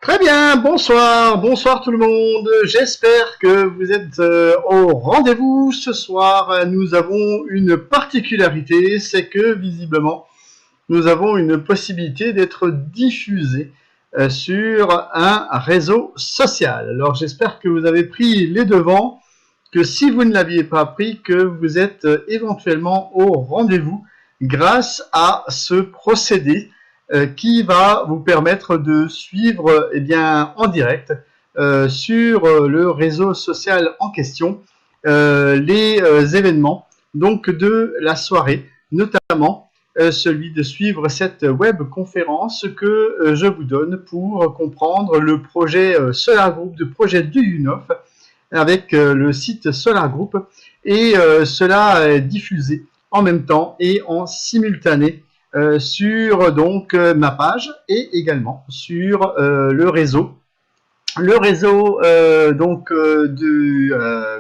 Très bien, bonsoir, bonsoir tout le monde. J'espère que vous êtes au rendez-vous ce soir. Nous avons une particularité, c'est que visiblement, nous avons une possibilité d'être diffusés sur un réseau social. Alors j'espère que vous avez pris les devants, que si vous ne l'aviez pas pris, que vous êtes éventuellement au rendez-vous grâce à ce procédé qui va vous permettre de suivre en direct sur le réseau social en question les événements donc de la soirée, notamment celui de suivre cette web conférence que je vous donne pour comprendre le projet Solar Group, le projet du UNOF avec le site Solar Group, et cela est diffusé en même temps et en simultané sur donc ma page et également sur le réseau du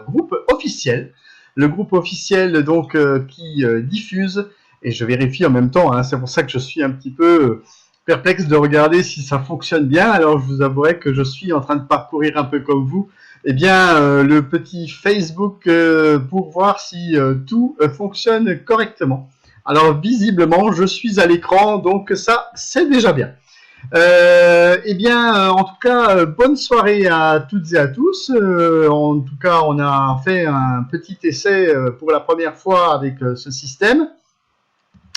groupe officiel, le groupe officiel donc qui diffuse, et je vérifie en même temps, hein, c'est pour ça que je suis un petit peu perplexe de regarder si ça fonctionne bien. Alors je vous avouerai que je suis en train de parcourir un peu comme vous le petit Facebook pour voir si tout fonctionne correctement. Alors visiblement je suis à l'écran, donc ça c'est déjà bien. En tout cas, bonne soirée à toutes et à tous. En tout cas, on a fait un petit essai pour la première fois avec ce système.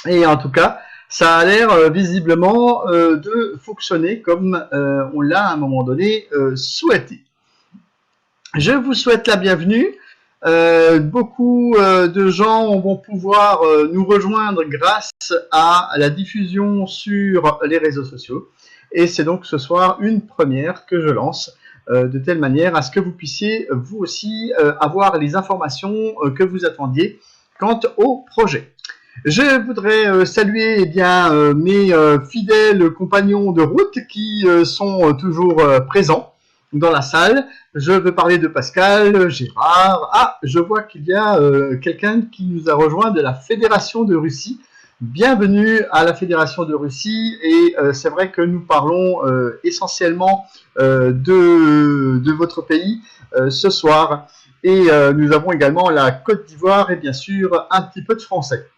Et en tout cas, ça a l'air visiblement de fonctionner comme on l'a à un moment donné souhaité. Je vous souhaite la bienvenue. Beaucoup de gens vont pouvoir nous rejoindre grâce à la diffusion sur les réseaux sociaux. Et c'est donc ce soir une première que je lance de telle manière à ce que vous puissiez vous aussi avoir les informations que vous attendiez quant au projet. Je voudrais saluer mes fidèles compagnons de route qui sont toujours présents dans la salle. Je veux parler de Pascal, Gérard. Ah, je vois qu'il y a quelqu'un qui nous a rejoint de la Fédération de Russie. Bienvenue à la Fédération de Russie, et c'est vrai que nous parlons essentiellement de votre pays ce soir, et nous avons également la Côte d'Ivoire et bien sûr un petit peu de français.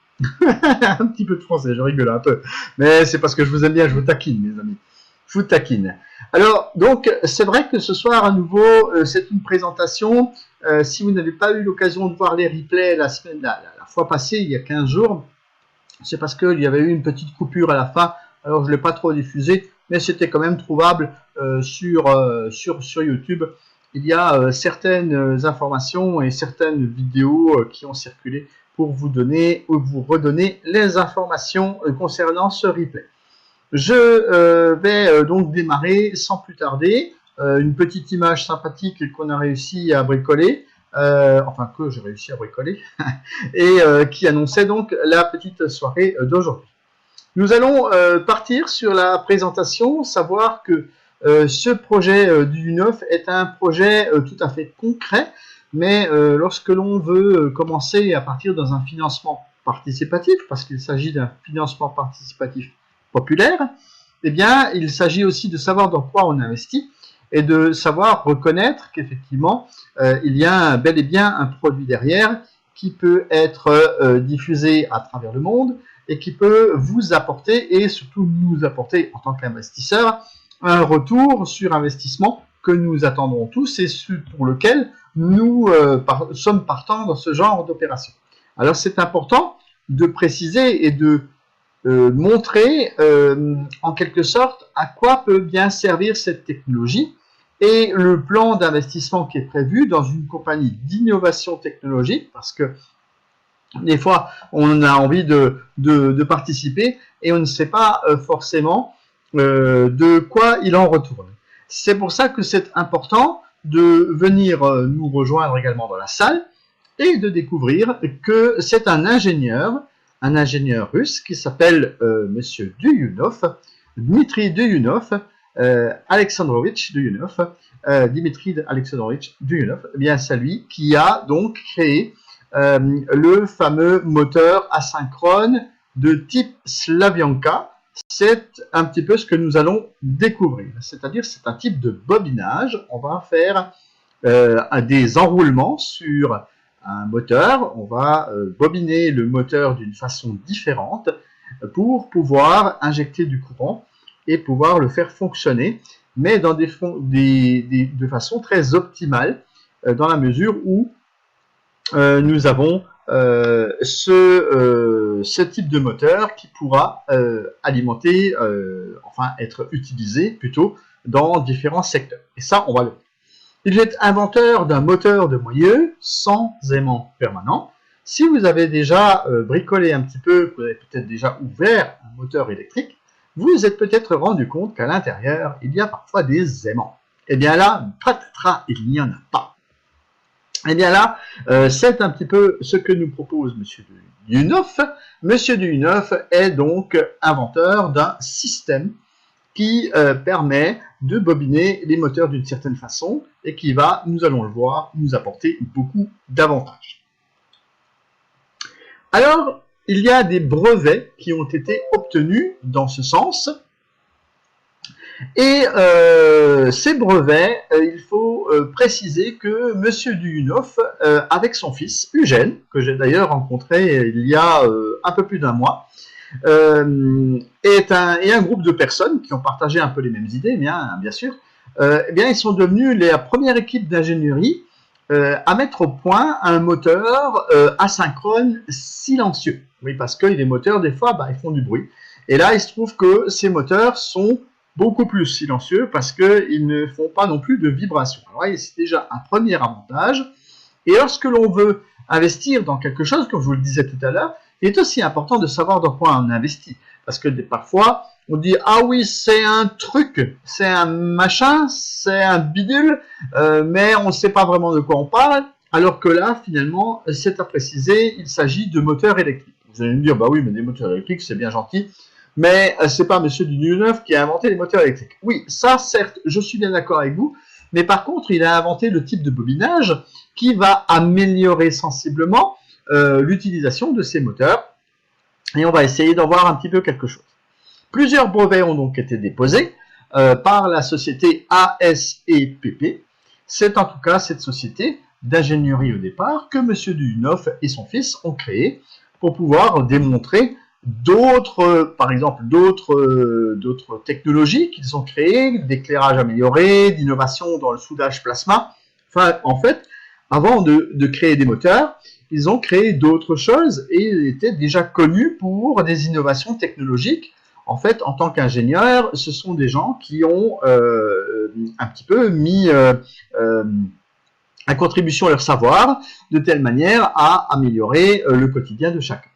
Un petit peu de français, je rigole un peu, mais c'est parce que je vous aime bien, je vous taquine mes amis, je vous taquine. Alors donc c'est vrai que ce soir à nouveau c'est une présentation. Si vous n'avez pas eu l'occasion de voir les replays la fois passée, il y a 15 jours, c'est parce qu'il y avait eu une petite coupure à la fin, alors je ne l'ai pas trop diffusé, mais c'était quand même trouvable sur YouTube. Il y a certaines informations et certaines vidéos qui ont circulé pour vous donner ou vous redonner les informations concernant ce replay. Je vais donc démarrer sans plus tarder. Une petite image sympathique qu'on a réussi à bricoler. Que j'ai réussi à bricoler, et qui annonçait donc la petite soirée d'aujourd'hui. Nous allons partir sur la présentation, savoir que ce projet du UNOF est un projet tout à fait concret, mais lorsque l'on veut commencer à partir dans un financement participatif, parce qu'il s'agit d'un financement participatif populaire, eh bien, il s'agit aussi de savoir dans quoi on investit, et de savoir reconnaître qu'effectivement, il y a bel et bien un produit derrière qui peut être diffusé à travers le monde et qui peut vous apporter, et surtout nous apporter en tant qu'investisseurs, un retour sur investissement que nous attendons tous et pour lequel nous sommes partants dans ce genre d'opération. Alors c'est important de préciser et de montrer en quelque sorte à quoi peut bien servir cette technologie et le plan d'investissement qui est prévu dans une compagnie d'innovation technologique, parce que des fois on a envie de participer et on ne sait pas forcément de quoi il en retourne. C'est pour ça que c'est important de venir nous rejoindre également dans la salle et de découvrir que c'est un ingénieur russe qui s'appelle Monsieur Duyunov, Dmitri Duyunov, Alexandrovitch Duyunov, Dimitri Alexandrovitch Duyunov, eh bien c'est lui qui a donc créé le fameux moteur asynchrone de type Slavyanka. c'est un petit peu ce que nous allons découvrir. C'est-à-dire, c'est un type de bobinage. On va faire des enroulements sur un moteur. On va bobiner le moteur d'une façon différente pour pouvoir injecter du courant et pouvoir le faire fonctionner, mais dans de façon très optimale, dans la mesure où nous avons ce type de moteur qui pourra alimenter, enfin être utilisé plutôt dans différents secteurs. Et ça, on va le voir. Il est inventeur d'un moteur de moyeu sans aimant permanent. Si vous avez déjà bricolé un petit peu, vous avez peut-être déjà ouvert un moteur électrique, vous vous êtes peut-être rendu compte qu'à l'intérieur, il y a parfois des aimants. Eh bien là, patatras, il n'y en a pas. Eh bien là, c'est un petit peu ce que nous propose M. Duyunov. M. Duyunov est donc inventeur d'un système qui permet de bobiner les moteurs d'une certaine façon et qui va, nous allons le voir, nous apporter beaucoup d'avantages. Alors, il y a des brevets qui ont été obtenus dans ce sens. Et ces brevets, il faut préciser que M. Duyunov, avec son fils Eugène, que j'ai d'ailleurs rencontré il y a un peu plus d'un mois, et un groupe de personnes qui ont partagé un peu les mêmes idées, bien sûr, eh bien, ils sont devenus la première équipe d'ingénierie à mettre au point un moteur asynchrone silencieux. Oui, parce que les moteurs, des fois, ils font du bruit. Et là, il se trouve que ces moteurs sont beaucoup plus silencieux parce qu'ils ne font pas non plus de vibrations. Alors, c'est déjà un premier avantage. Et lorsque l'on veut investir dans quelque chose, comme je vous le disais tout à l'heure, il est aussi important de savoir dans quoi on investit. Parce que parfois, on dit « Ah oui, c'est un truc, c'est un machin, c'est un bidule, mais on ne sait pas vraiment de quoi on parle. » Alors que là, finalement, c'est à préciser, il s'agit de moteurs électriques. Vous allez me dire « Bah oui, mais des moteurs électriques, c'est bien gentil. » Mais ce n'est pas M. Duyunov qui a inventé les moteurs électriques. Oui, ça, certes, je suis bien d'accord avec vous. Mais par contre, il a inventé le type de bobinage qui va améliorer sensiblement l'utilisation de ces moteurs. Et on va essayer d'en voir un petit peu quelque chose. Plusieurs brevets ont donc été déposés par la société ASEPP. C'est en tout cas cette société d'ingénierie au départ que M. Duyunov et son fils ont créé pour pouvoir démontrer par exemple d'autres technologies qu'ils ont créées, d'éclairage amélioré, d'innovation dans le soudage plasma. Enfin, en fait, avant de créer des moteurs, ils ont créé d'autres choses et ils étaient déjà connus pour des innovations technologiques. En fait, en tant qu'ingénieurs, ce sont des gens qui ont un petit peu mis à contribution leur savoir de telle manière à améliorer le quotidien de chacun.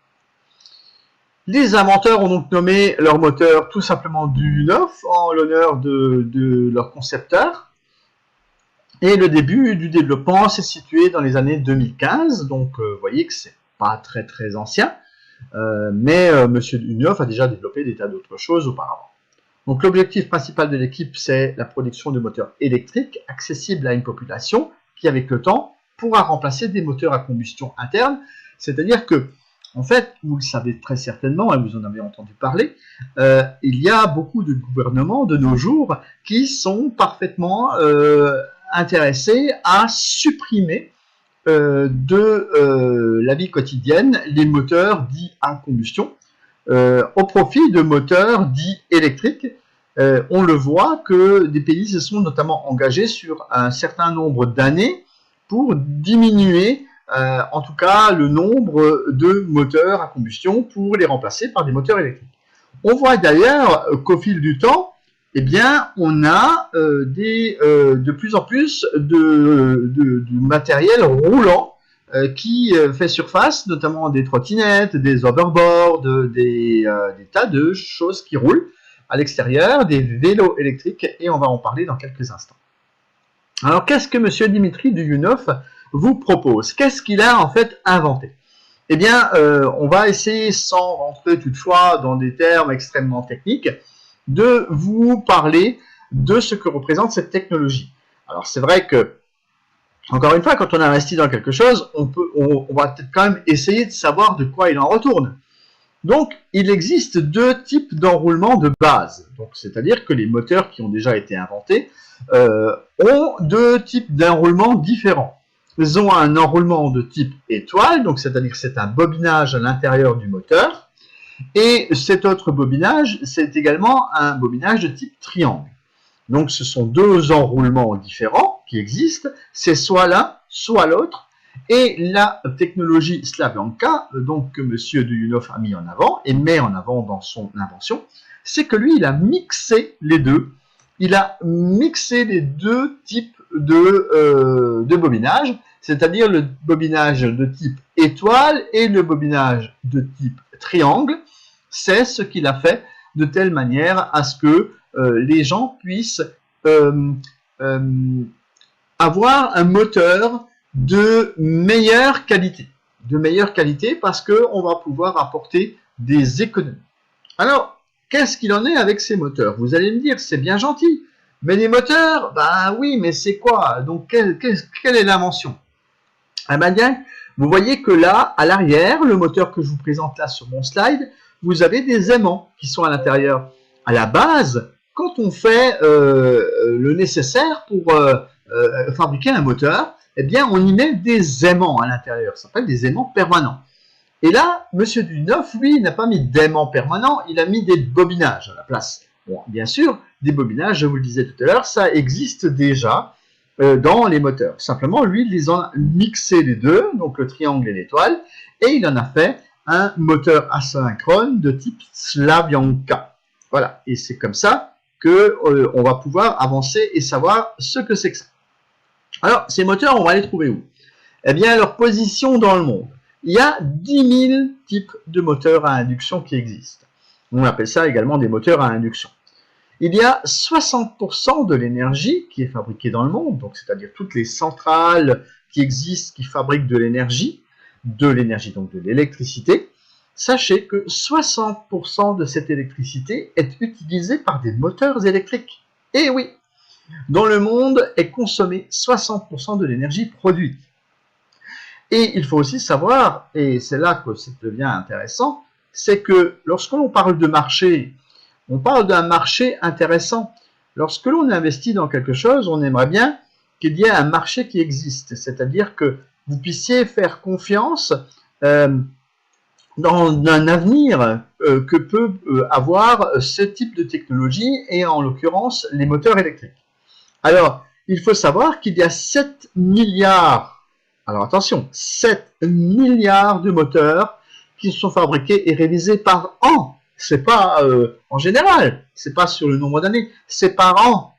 Les inventeurs ont donc nommé leur moteur tout simplement Duyunov en l'honneur de leur concepteur. Et le début du développement s'est situé dans les années 2015, donc vous voyez que c'est pas très très ancien, mais M. Duyunov a déjà développé des tas d'autres choses auparavant. Donc l'objectif principal de l'équipe, c'est la production de moteurs électriques accessibles à une population qui, avec le temps, pourra remplacer des moteurs à combustion interne, c'est-à-dire que en fait, vous le savez très certainement, et vous en avez entendu parler, il y a beaucoup de gouvernements de nos jours qui sont parfaitement intéressés à supprimer de la vie quotidienne les moteurs dits à combustion au profit de moteurs dits électriques. On le voit que des pays se sont notamment engagés sur un certain nombre d'années pour diminuer en tout cas le nombre de moteurs à combustion pour les remplacer par des moteurs électriques. On voit d'ailleurs qu'au fil du temps, eh bien, on a de plus en plus de matériel roulant qui fait surface, notamment des trottinettes, des hoverboards, des tas de choses qui roulent à l'extérieur, des vélos électriques, et on va en parler dans quelques instants. Alors, qu'est-ce que M. Dimitri Duyunov vous propose? Qu'est-ce qu'il a en fait inventé? Eh bien, on va essayer, sans rentrer toutefois dans des termes extrêmement techniques, de vous parler de ce que représente cette technologie. Alors, c'est vrai que, encore une fois, quand on investit dans quelque chose, on va peut-être quand même essayer de savoir de quoi il en retourne. Donc, il existe deux types d'enroulement de base. Donc, c'est-à-dire que les moteurs qui ont déjà été inventés ont deux types d'enroulement différents. Ils ont un enroulement de type étoile, donc c'est-à-dire que c'est un bobinage à l'intérieur du moteur. Et cet autre bobinage, c'est également un bobinage de type triangle. Donc, ce sont deux enroulements différents qui existent. C'est soit l'un, soit l'autre. Et la technologie Slavyanka, donc que M. Duyunov a mis en avant et met en avant dans son invention, c'est que lui, il a mixé les deux. Il a mixé les deux types de bobinage, c'est-à-dire le bobinage de type étoile et le bobinage de type triangle. C'est ce qu'il a fait de telle manière à ce que les gens puissent avoir un moteur de meilleure qualité. De meilleure qualité parce qu'on va pouvoir apporter des économies. Alors, qu'est-ce qu'il en est avec ces moteurs? Vous allez me dire, c'est bien gentil, mais les moteurs, bah oui, mais c'est quoi? Donc, quelle est l'invention? Eh bien, vous voyez que là, à l'arrière, le moteur que je vous présente là sur mon slide, vous avez des aimants qui sont à l'intérieur. À la base, quand on fait le nécessaire pour fabriquer un moteur, eh bien, on y met des aimants à l'intérieur. Ça s'appelle des aimants permanents. Et là, M. Duyunov, lui, n'a pas mis d'aimants permanents, il a mis des bobinages à la place. Bon, bien sûr, des bobinages, je vous le disais tout à l'heure, ça existe déjà dans les moteurs. Simplement, lui, il les a mixés les deux, donc le triangle et l'étoile, et il en a fait un moteur asynchrone de type Slavyanka. Voilà, et c'est comme ça qu'on va pouvoir avancer et savoir ce que c'est que ça. Alors, ces moteurs, on va les trouver où? Eh bien, leur position dans le monde. Il y a 10 000 types de moteurs à induction qui existent. On appelle ça également des moteurs à induction. Il y a 60% de l'énergie qui est fabriquée dans le monde, donc c'est-à-dire toutes les centrales qui existent, qui fabriquent de l'énergie, donc de l'électricité. Sachez que 60% de cette électricité est utilisée par des moteurs électriques. Et oui, dans le monde est consommé 60% de l'énergie produite. Et il faut aussi savoir, et c'est là que ça devient intéressant, c'est que lorsque l'on parle de marché, on parle d'un marché intéressant. Lorsque l'on investit dans quelque chose, on aimerait bien qu'il y ait un marché qui existe, c'est-à-dire que vous puissiez faire confiance dans un avenir que peut avoir ce type de technologie, et en l'occurrence les moteurs électriques. Alors, il faut savoir qu'il y a 7 milliards, alors attention, 7 milliards de moteurs qui sont fabriqués et réalisés par an. C'est pas en général, c'est pas sur le nombre d'années, c'est par an.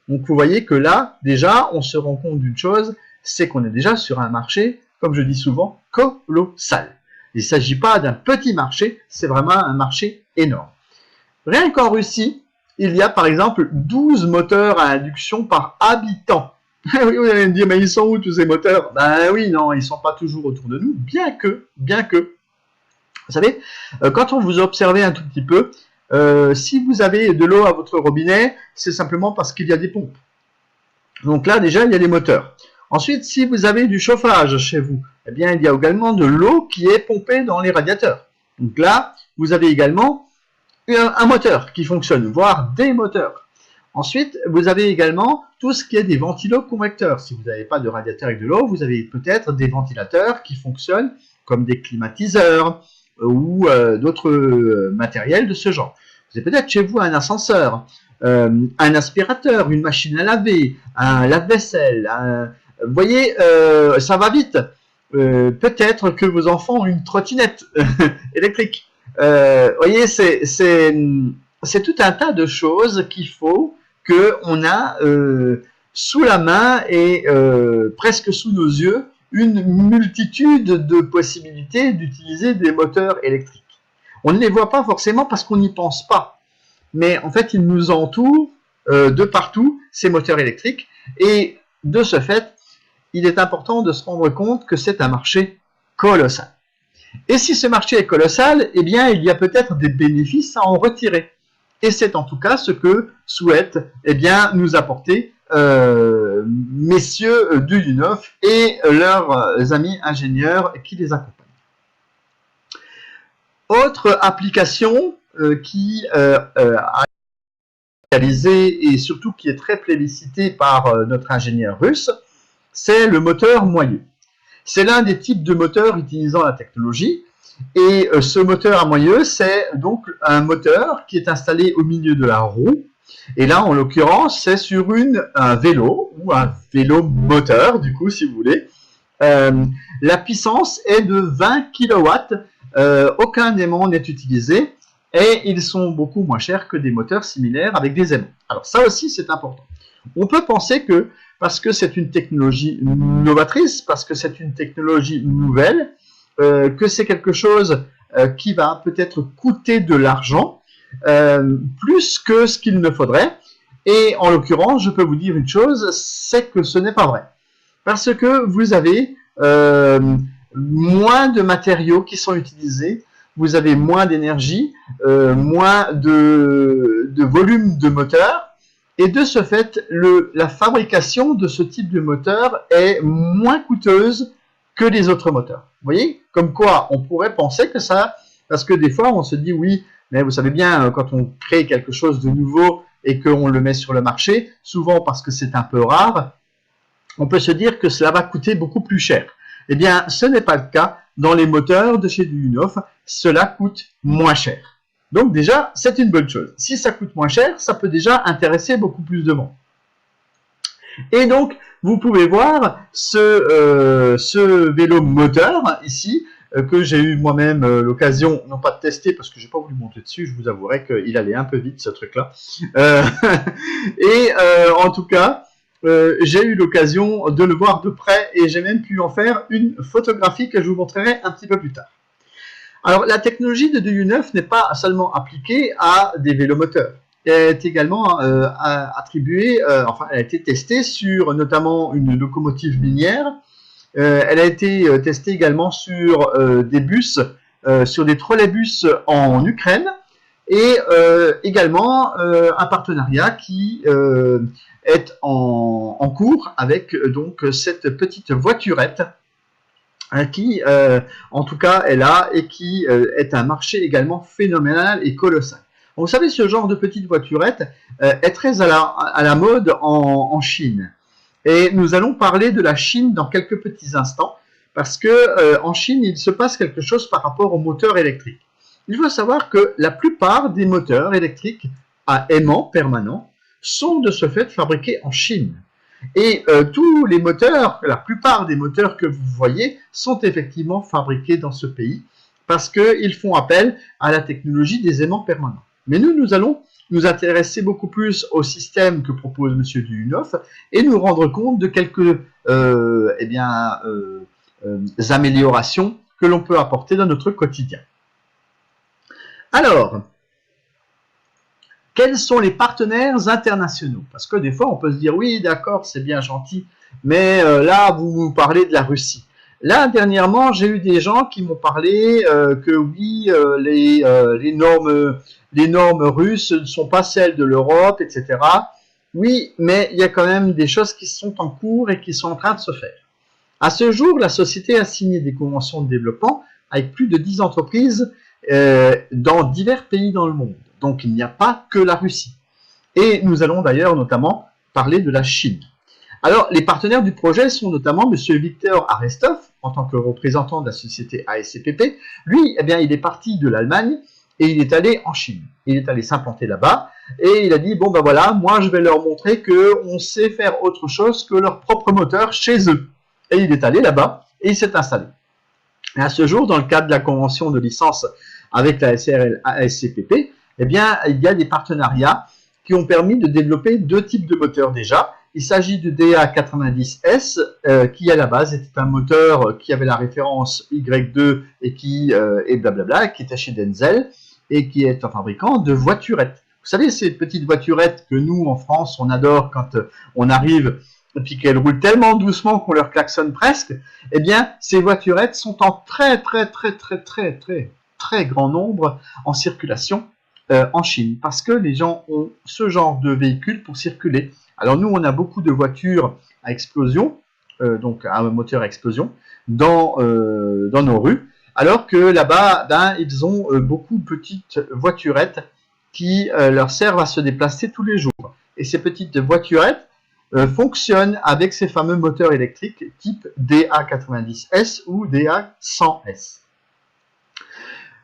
Donc vous voyez que là, déjà, on se rend compte d'une chose, c'est qu'on est déjà sur un marché, comme je dis souvent, colossal. Il ne s'agit pas d'un petit marché, c'est vraiment un marché énorme. Rien qu'en Russie, il y a par exemple 12 moteurs à induction par habitant. Oui, vous allez me dire, mais ils sont où tous ces moteurs? Ben oui, non, ils ne sont pas toujours autour de nous, bien que. Vous savez, quand on vous observe un tout petit peu, si vous avez de l'eau à votre robinet, c'est simplement parce qu'il y a des pompes. Donc là, déjà, il y a des moteurs. Ensuite, si vous avez du chauffage chez vous, eh bien, il y a également de l'eau qui est pompée dans les radiateurs. Donc là, vous avez également un moteur qui fonctionne, voire des moteurs. Ensuite, vous avez également tout ce qui est des ventiloconvecteurs. Si vous n'avez pas de radiateur avec de l'eau, vous avez peut-être des ventilateurs qui fonctionnent comme des climatiseurs ou d'autres matériels de ce genre. Vous avez peut-être chez vous un ascenseur, un aspirateur, une machine à laver, un lave-vaisselle. Vous voyez, ça va vite. Peut-être que vos enfants ont une trottinette électrique. Vous voyez, c'est tout un tas de choses qu'il faut qu'on a sous la main et presque sous nos yeux une multitude de possibilités d'utiliser des moteurs électriques. On ne les voit pas forcément parce qu'on n'y pense pas. Mais en fait, ils nous entourent de partout, ces moteurs électriques. Et de ce fait, il est important de se rendre compte que c'est un marché colossal. Et si ce marché est colossal, eh bien, il y a peut-être des bénéfices à en retirer. Et c'est en tout cas ce que souhaitent nous apporter messieurs Duyunov et leurs amis ingénieurs qui les accompagnent. Autre application qui a réalisé et surtout qui est très plébiscitée par notre ingénieur russe, c'est le moteur moyeu. C'est l'un des types de moteurs utilisant la technologie. Et ce moteur à moyeu, c'est donc un moteur qui est installé au milieu de la roue. Et là, en l'occurrence, c'est sur un vélo ou un vélo moteur, du coup, si vous voulez. La puissance est de 20 kW. Aucun aimant n'est utilisé. Et ils sont beaucoup moins chers que des moteurs similaires avec des aimants. Alors ça aussi, c'est important. On peut penser que, parce que c'est une technologie novatrice, parce que c'est une technologie nouvelle, que c'est quelque chose qui va peut-être coûter de l'argent, plus que ce qu'il ne faudrait. Et en l'occurrence, je peux vous dire une chose, c'est que ce n'est pas vrai. Parce que vous avez moins de matériaux qui sont utilisés, vous avez moins d'énergie, moins de volume de moteur, et de ce fait, la fabrication de ce type de moteur est moins coûteuse que les autres moteurs. Vous voyez? Comme quoi, on pourrait penser que ça, parce que des fois, on se dit, oui, mais vous savez bien, quand on crée quelque chose de nouveau et qu'on le met sur le marché, souvent parce que c'est un peu rare, on peut se dire que cela va coûter beaucoup plus cher. Eh bien, ce n'est pas le cas. Dans les moteurs de chez Duyunov, cela coûte moins cher. Donc déjà, c'est une bonne chose. Si ça coûte moins cher, ça peut déjà intéresser beaucoup plus de monde. Et donc, vous pouvez voir ce vélo moteur ici, que j'ai eu moi-même l'occasion, non pas de tester, parce que je n'ai pas voulu monter dessus, je vous avouerai qu'il allait un peu vite, ce truc-là. En tout cas, j'ai eu l'occasion de le voir de près, et j'ai même pu en faire une photographie que je vous montrerai un petit peu plus tard. Alors, la technologie de Duyunov n'est pas seulement appliquée à des vélomoteurs. Elle est également attribuée, enfin, elle a été testée sur notamment une locomotive minière. Elle a été testée également sur des bus, sur des trolleybus en Ukraine, et également un partenariat qui est en cours avec donc cette petite voiturette qui, en tout cas, est là et qui est un marché également phénoménal et colossal. Vous savez, ce genre de petite voiturette est très à la mode en Chine. Et nous allons parler de la Chine dans quelques petits instants, parce que en Chine, il se passe quelque chose par rapport aux moteurs électriques. Il faut savoir que la plupart des moteurs électriques à aimant permanent sont de ce fait fabriqués en Chine. Et tous les moteurs, la plupart des moteurs que vous voyez sont effectivement fabriqués dans ce pays parce qu'ils font appel à la technologie des aimants permanents. Mais nous allons nous intéresser beaucoup plus au système que propose M. Duyunov et nous rendre compte de quelques améliorations que l'on peut apporter dans notre quotidien. Alors, quels sont les partenaires internationaux? Parce que des fois, on peut se dire, oui, d'accord, c'est bien gentil, mais là, vous parlez de la Russie. Là, dernièrement, j'ai eu des gens qui m'ont parlé que oui, les normes russes ne sont pas celles de l'Europe, etc. Oui, mais il y a quand même des choses qui sont en cours et qui sont en train de se faire. À ce jour, la société a signé des conventions de développement avec plus de 10 entreprises dans divers pays dans le monde. Donc, il n'y a pas que la Russie. Et nous allons d'ailleurs notamment parler de la Chine. Alors, les partenaires du projet sont notamment M. Victor Arestov, en tant que représentant de la société ASCPP. Lui, eh bien, il est parti de l'Allemagne et il est allé en Chine. Il est allé s'implanter là-bas et il a dit, bon ben voilà, moi je vais leur montrer qu'on sait faire autre chose que leur propre moteur chez eux. Et il est allé là-bas et il s'est installé. Et à ce jour, dans le cadre de la convention de licence avec la SRL ASCPP, eh bien, il y a des partenariats qui ont permis de développer deux types de moteurs déjà. Il s'agit du DA90S, qui à la base était un moteur qui avait la référence Y2 et qui est blablabla, qui était chez Denzel et qui est un fabricant de voiturettes. Vous savez, ces petites voiturettes que nous, en France, on adore quand on arrive et puis qu'elles roulent tellement doucement qu'on leur klaxonne presque, eh bien, ces voiturettes sont en très grand nombre en circulation en Chine, parce que les gens ont ce genre de véhicules pour circuler. Alors nous, on a beaucoup de voitures à explosion, donc à moteur à explosion, dans nos rues, alors que là-bas, ben, ils ont beaucoup de petites voiturettes qui leur servent à se déplacer tous les jours. Et ces petites voiturettes fonctionnent avec ces fameux moteurs électriques type DA90S ou DA100S.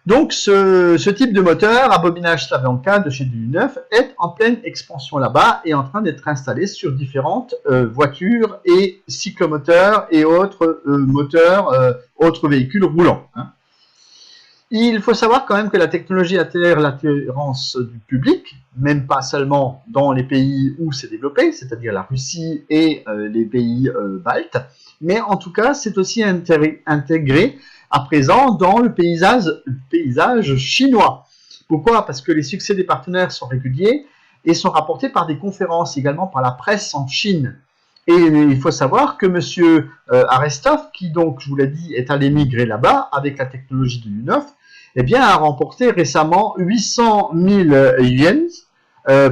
Donc ce type de moteur à bobinage Slavyanka de chez Du-Neuf est en pleine expansion là-bas et en train d'être installé sur différentes voitures et cyclomoteurs et autres autres véhicules roulants. Hein. Il faut savoir quand même que la technologie attire l'attirance du public, même pas seulement dans les pays où c'est développé, c'est-à-dire la Russie et les pays baltes, mais en tout cas c'est aussi intégré à présent dans le paysage chinois. Pourquoi? Parce que les succès des partenaires sont réguliers et sont rapportés par des conférences, également par la presse en Chine. Et il faut savoir que M. Arestov, qui donc, je vous l'ai dit, est allé migrer là-bas avec la technologie du Du-Neuf, eh bien, a remporté récemment 800 000 yens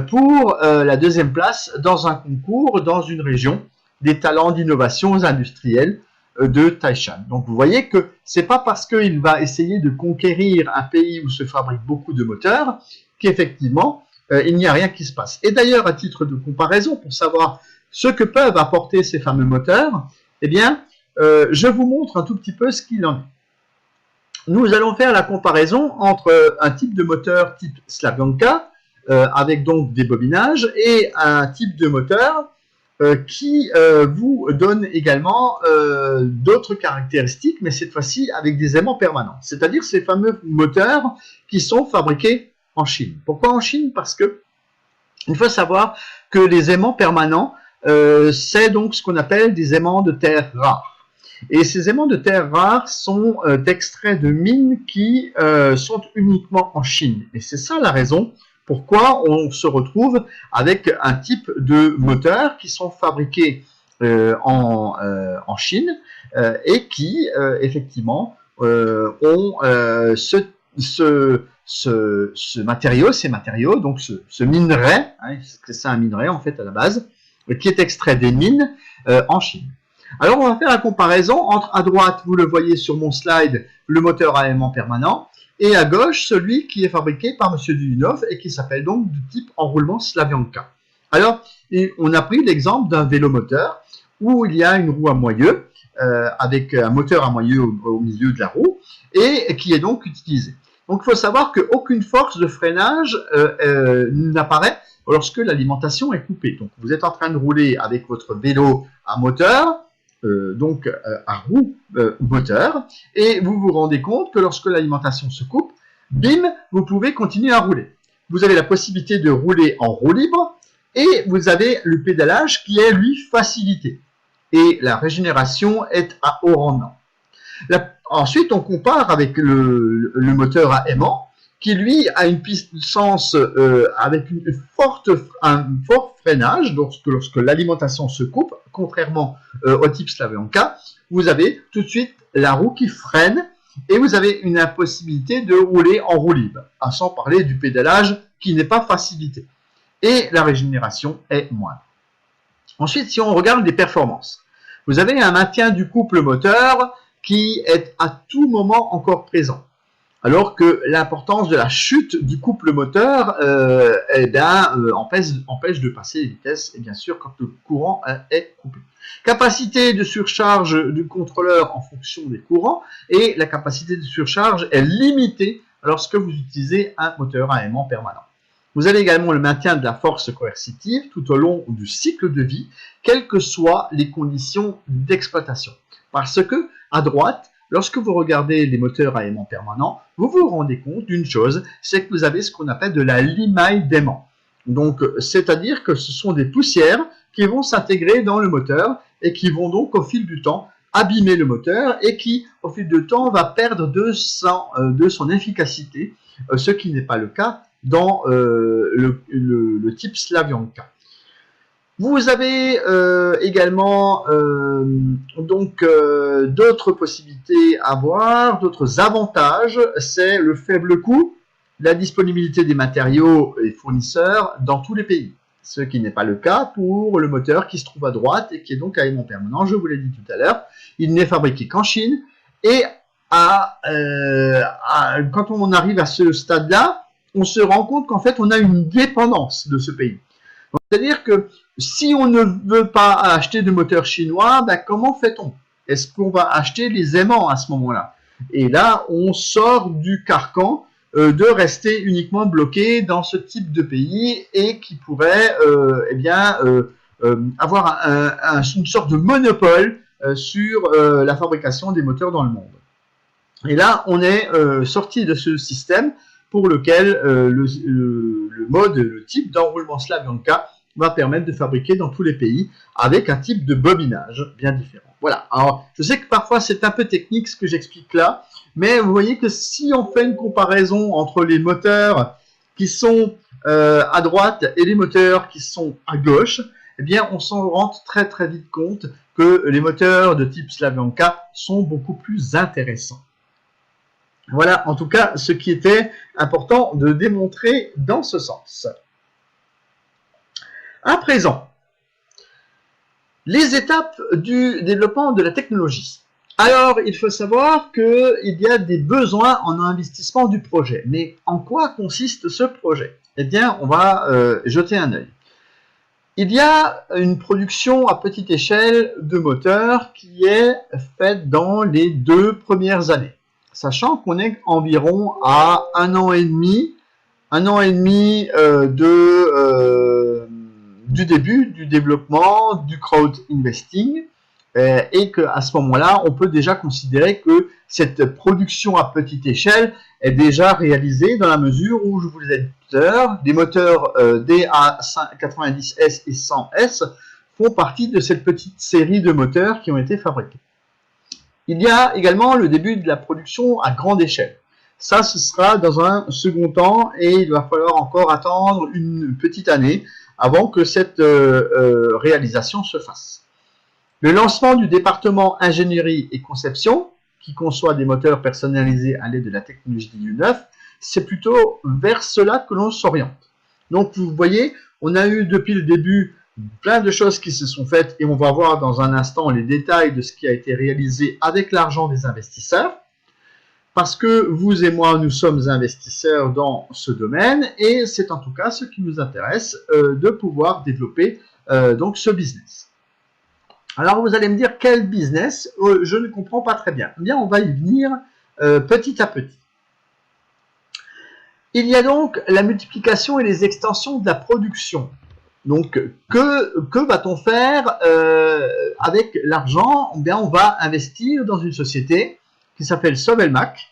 pour la deuxième place dans un concours dans une région des talents d'innovation industrielle de Taishan. Donc vous voyez que c'est pas parce qu'il va essayer de conquérir un pays où se fabriquent beaucoup de moteurs qu'effectivement il n'y a rien qui se passe. Et d'ailleurs, à titre de comparaison, pour savoir ce que peuvent apporter ces fameux moteurs, eh bien, je vous montre un tout petit peu ce qu'il en est. Nous allons faire la comparaison entre un type de moteur type Slavyanka, avec donc des bobinages, et un type de moteur qui vous donne également d'autres caractéristiques, mais cette fois-ci avec des aimants permanents. C'est-à-dire ces fameux moteurs qui sont fabriqués en Chine. Pourquoi en Chine? Parce que il faut savoir que les aimants permanents, c'est donc ce qu'on appelle des aimants de terre rares. Et ces aimants de terre rares sont extraits de mines qui sont uniquement en Chine. Et c'est ça la raison pourquoi on se retrouve avec un type de moteurs qui sont fabriqués en Chine et qui, effectivement, ont ce matériau, ces matériaux, donc ce minerai, hein, c'est un minerai en fait à la base, qui est extrait des mines en Chine. Alors, on va faire la comparaison entre, à droite, vous le voyez sur mon slide, le moteur à aimant permanent, et à gauche, celui qui est fabriqué par M. Du-Neuf et qui s'appelle donc du type enroulement Slavyanka. Alors, on a pris l'exemple d'un vélomoteur où il y a une roue à moyeu, avec un moteur à moyeu au milieu de la roue, et qui est donc utilisé. Donc, il faut savoir qu'aucune force de freinage n'apparaît lorsque l'alimentation est coupée. Donc, vous êtes en train de rouler avec votre vélo à moteur, donc à roue moteur, et vous vous rendez compte que lorsque l'alimentation se coupe, bim, vous pouvez continuer à rouler. Vous avez la possibilité de rouler en roue libre, et vous avez le pédalage qui est, lui, facilité. Et la régénération est à haut rendement. Ensuite, on compare avec le moteur à aimant, qui lui a une puissance avec un fort freinage, lorsque l'alimentation se coupe, contrairement au type Slavyanka, vous avez tout de suite la roue qui freine et vous avez une impossibilité de rouler en roue libre, sans parler du pédalage qui n'est pas facilité. Et la régénération est moindre. Ensuite, si on regarde les performances, vous avez un maintien du couple moteur qui est à tout moment encore présent. Alors que l'importance de la chute du couple moteur empêche de passer les vitesses, et bien sûr quand le courant est coupé. Capacité de surcharge du contrôleur en fonction des courants, et la capacité de surcharge est limitée lorsque vous utilisez un moteur à aimant permanent. Vous avez également le maintien de la force coercitive tout au long du cycle de vie, quelles que soient les conditions d'exploitation. Parce que, à droite, lorsque vous regardez les moteurs à aimant permanent, vous vous rendez compte d'une chose, c'est que vous avez ce qu'on appelle de la limaille d'aimant. Donc, c'est-à-dire que ce sont des poussières qui vont s'intégrer dans le moteur et qui vont donc, au fil du temps, abîmer le moteur et qui, au fil du temps, va perdre de son efficacité, ce qui n'est pas le cas dans le type Slavyanka. Vous avez également d'autres possibilités à voir, d'autres avantages, c'est le faible coût, la disponibilité des matériaux et fournisseurs dans tous les pays, ce qui n'est pas le cas pour le moteur qui se trouve à droite et qui est donc à aimant permanent, je vous l'ai dit tout à l'heure, il n'est fabriqué qu'en Chine et quand on arrive à ce stade-là, on se rend compte qu'en fait, on a une dépendance de ce pays. C'est-à-dire que si on ne veut pas acheter de moteur chinois, ben comment fait-on? Est-ce qu'on va acheter les aimants à ce moment-là? Et là, on sort du carcan de rester uniquement bloqué dans ce type de pays et qui pourrait avoir une sorte de monopole sur la fabrication des moteurs dans le monde. Et là, on est sorti de ce système pour lequel le type d'enroulement Slavyanka va permettre de fabriquer dans tous les pays avec un type de bobinage bien différent. Voilà. Alors, je sais que parfois c'est un peu technique ce que j'explique là, mais vous voyez que si on fait une comparaison entre les moteurs qui sont à droite et les moteurs qui sont à gauche, eh bien, on s'en rend très très vite compte que les moteurs de type Slavyanka sont beaucoup plus intéressants. Voilà, en tout cas, ce qui était important de démontrer dans ce sens. À présent, les étapes du développement de la technologie. Alors, il faut savoir qu'il y a des besoins en investissement du projet. Mais en quoi consiste ce projet? Eh bien, on va jeter un œil. Il y a une production à petite échelle de moteurs qui est faite dans les 2 premières années. Sachant qu'on est environ à 1 an et demi du début du développement du crowd investing et qu'à ce moment-là, on peut déjà considérer que cette production à petite échelle est déjà réalisée dans la mesure où, je vous l'ai dit tout à l'heure, des moteurs DA90S et 100S font partie de cette petite série de moteurs qui ont été fabriqués. Il y a également le début de la production à grande échelle. Ça, ce sera dans un second temps et il va falloir encore attendre une petite année avant que cette réalisation se fasse. Le lancement du département ingénierie et conception, qui conçoit des moteurs personnalisés à l'aide de la technologie DU9, c'est plutôt vers cela que l'on s'oriente. Donc, vous voyez, on a eu depuis le début plein de choses qui se sont faites et on va voir dans un instant les détails de ce qui a été réalisé avec l'argent des investisseurs. Parce que vous et moi, nous sommes investisseurs dans ce domaine et c'est en tout cas ce qui nous intéresse de pouvoir développer donc ce business. Alors vous allez me dire quel business? Je ne comprends pas très bien. Eh bien, on va y venir petit à petit. Il y a donc la multiplication et les extensions de la production. Donc, que va-t-on faire avec l'argent? Eh bien, on va investir dans une société qui s'appelle Sovelmac.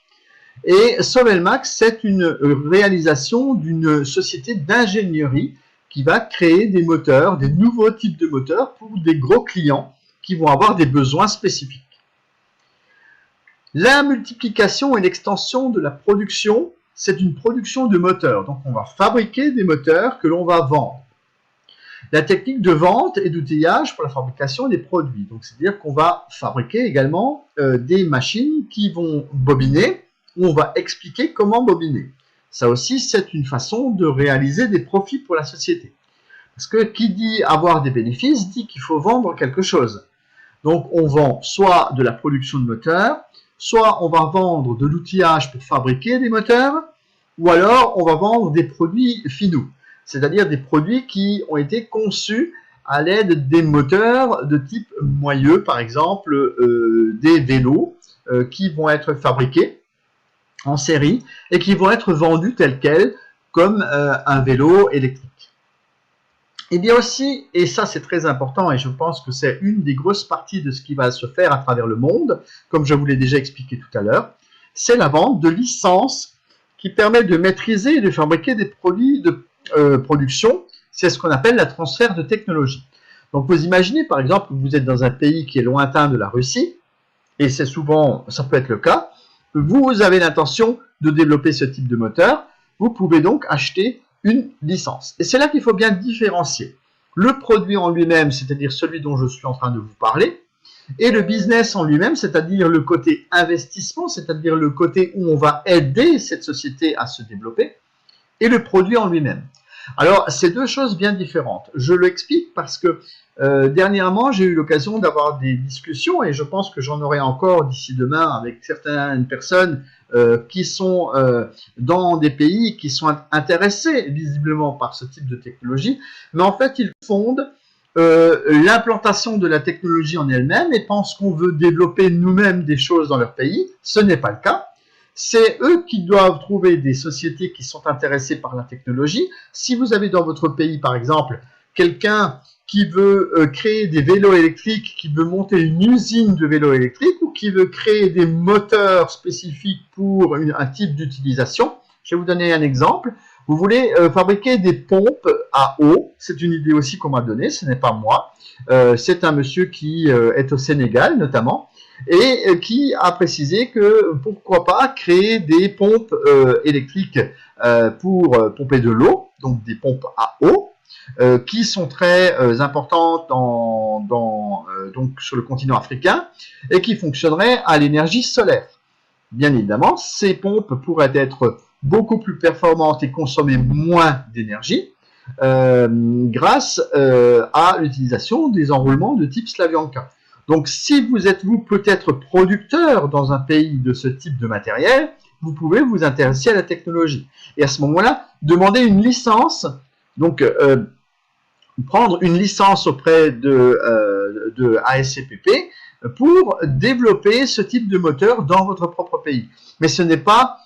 Et Sovelmac, c'est une réalisation d'une société d'ingénierie qui va créer des moteurs, des nouveaux types de moteurs pour des gros clients qui vont avoir des besoins spécifiques. La multiplication et l'extension de la production, c'est une production de moteurs. Donc, on va fabriquer des moteurs que l'on va vendre. La technique de vente et d'outillage pour la fabrication des produits. Donc, c'est-à-dire qu'on va fabriquer également des machines qui vont bobiner, où on va expliquer comment bobiner. Ça aussi, c'est une façon de réaliser des profits pour la société. Parce que qui dit avoir des bénéfices, dit qu'il faut vendre quelque chose. Donc, on vend soit de la production de moteurs, soit on va vendre de l'outillage pour fabriquer des moteurs, ou alors on va vendre des produits finaux, c'est-à-dire des produits qui ont été conçus à l'aide des moteurs de type moyeu, par exemple des vélos qui vont être fabriqués en série et qui vont être vendus tels quels comme un vélo électrique. Et bien aussi, et ça c'est très important et je pense que c'est une des grosses parties de ce qui va se faire à travers le monde, comme je vous l'ai déjà expliqué tout à l'heure, c'est la vente de licences qui permet de maîtriser et de fabriquer des produits de production. C'est ce qu'on appelle la transfert de technologie. Donc vous imaginez par exemple que vous êtes dans un pays qui est lointain de la Russie, et c'est souvent, ça peut être le cas, vous avez l'intention de développer ce type de moteur, vous pouvez donc acheter une licence. Et c'est là qu'il faut bien différencier le produit en lui-même, c'est-à-dire celui dont je suis en train de vous parler, et le business en lui-même, c'est-à-dire le côté investissement, c'est-à-dire le côté où on va aider cette société à se développer, et le produit en lui-même. Alors, c'est deux choses bien différentes. Je l'explique parce que Dernièrement, j'ai eu l'occasion d'avoir des discussions et je pense que j'en aurai encore d'ici demain avec certaines personnes qui sont dans des pays qui sont intéressés visiblement par ce type de technologie, mais en fait, ils fondent l'implantation de la technologie en elle-même et pensent qu'on veut développer nous-mêmes des choses dans leur pays. Ce n'est pas le cas. C'est eux qui doivent trouver des sociétés qui sont intéressées par la technologie. Si vous avez dans votre pays, par exemple, quelqu'un qui veut créer des vélos électriques, qui veut monter une usine de vélos électriques ou qui veut créer des moteurs spécifiques pour un type d'utilisation. Je vais vous donner un exemple. Vous voulez fabriquer des pompes à eau. C'est une idée aussi qu'on m'a donnée, ce n'est pas moi. C'est un monsieur qui est au Sénégal notamment et qui a précisé que pourquoi pas créer des pompes électriques pour pomper de l'eau, donc des pompes à eau. Qui sont très importantes donc sur le continent africain et qui fonctionneraient à l'énergie solaire. Bien évidemment, ces pompes pourraient être beaucoup plus performantes et consommer moins d'énergie grâce à l'utilisation des enroulements de type Slavyanka. Donc, si vous êtes peut-être producteur dans un pays de ce type de matériel, vous pouvez vous intéresser à la technologie. Et à ce moment-là, demander une licence. Donc, prendre une licence auprès de ASCPP pour développer ce type de moteur dans votre propre pays. Mais ce n'est pas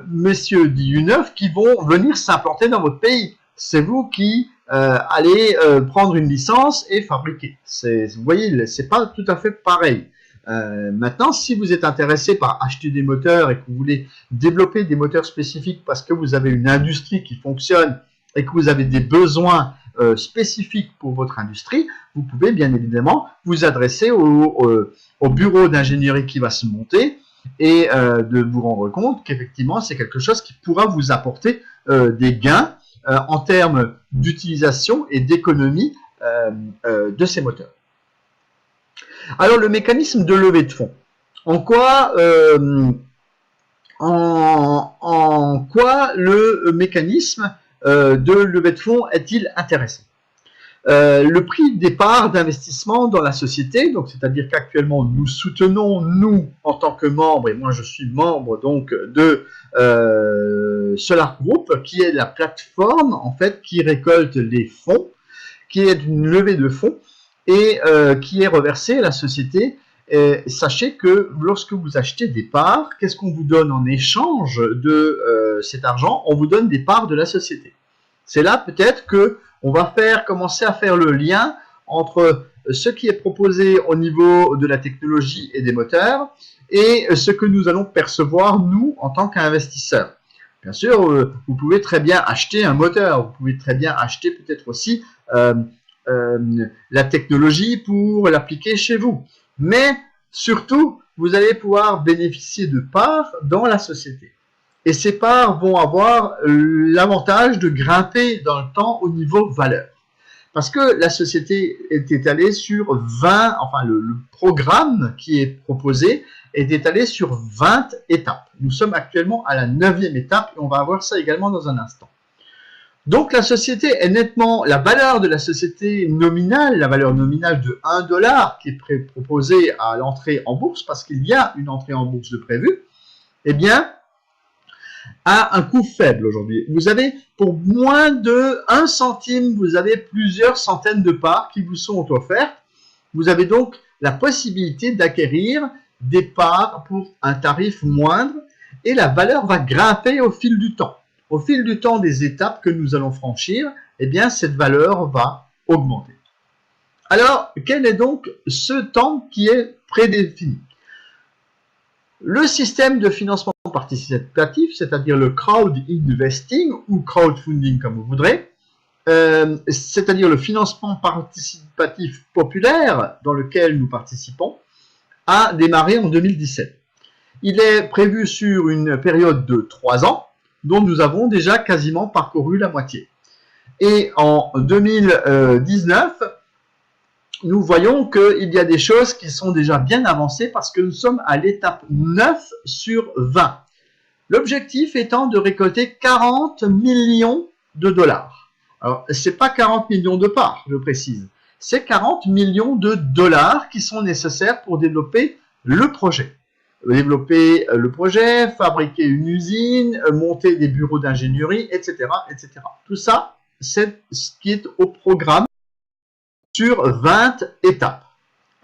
messieurs d'IU9 qui vont venir s'implanter dans votre pays. C'est vous qui allez prendre une licence et fabriquer. Vous voyez, c'est pas tout à fait pareil. Maintenant, si vous êtes intéressé par acheter des moteurs et que vous voulez développer des moteurs spécifiques parce que vous avez une industrie qui fonctionne et que vous avez des besoins spécifiques pour votre industrie, vous pouvez bien évidemment vous adresser au bureau d'ingénierie qui va se monter et de vous rendre compte qu'effectivement c'est quelque chose qui pourra vous apporter des gains en termes d'utilisation et d'économie de ces moteurs. Alors le mécanisme de levée de fonds. En quoi le mécanisme de levée de fonds est-il intéressant? Le prix de départ d'investissement dans la société, donc c'est-à-dire qu'actuellement nous soutenons, nous en tant que membres, et moi je suis membre donc de Solar Group, qui est la plateforme en fait qui récolte les fonds, qui est une levée de fonds et qui est reversée à la société. Et sachez que lorsque vous achetez des parts, qu'est-ce qu'on vous donne en échange de cet argent? On vous donne des parts de la société. C'est là peut-être que on va commencer à faire le lien entre ce qui est proposé au niveau de la technologie et des moteurs et ce que nous allons percevoir nous en tant qu'investisseurs. Bien sûr, vous pouvez très bien acheter un moteur, vous pouvez très bien acheter peut-être aussi la technologie pour l'appliquer chez vous. Mais surtout, vous allez pouvoir bénéficier de parts dans la société. Et ces parts vont avoir l'avantage de grimper dans le temps au niveau valeur. Parce que la société est étalée sur 20, enfin le programme qui est proposé est étalé sur 20 étapes. Nous sommes actuellement à la 9e étape et on va voir ça également dans un instant. Donc la société est nettement, la valeur de la société nominale, la valeur nominale de 1 $ qui est proposée à l'entrée en bourse, parce qu'il y a une entrée en bourse de prévue, eh bien, a un coût faible aujourd'hui. Vous avez, pour moins de 1 centime, vous avez plusieurs centaines de parts qui vous sont offertes. Vous avez donc la possibilité d'acquérir des parts pour un tarif moindre et la valeur va grimper au fil du temps. Au fil du temps des étapes que nous allons franchir, eh bien, cette valeur va augmenter. Alors, quel est donc ce temps qui est prédéfini? Le système de financement participatif, c'est-à-dire le crowd investing ou crowdfunding comme vous voudrez, c'est-à-dire le financement participatif populaire dans lequel nous participons, a démarré en 2017. Il est prévu sur une période de 3 ans, dont nous avons déjà quasiment parcouru la moitié. Et en 2019, nous voyons qu'il y a des choses qui sont déjà bien avancées parce que nous sommes à l'étape 9 sur 20. L'objectif étant de récolter 40 millions de $. Alors, ce n'est pas 40 millions de parts, je précise. c'est 40 millions de dollars qui sont nécessaires pour développer le projet. Développer le projet, fabriquer une usine, monter des bureaux d'ingénierie, etc., etc. Tout ça, c'est ce qui est au programme sur 20 étapes.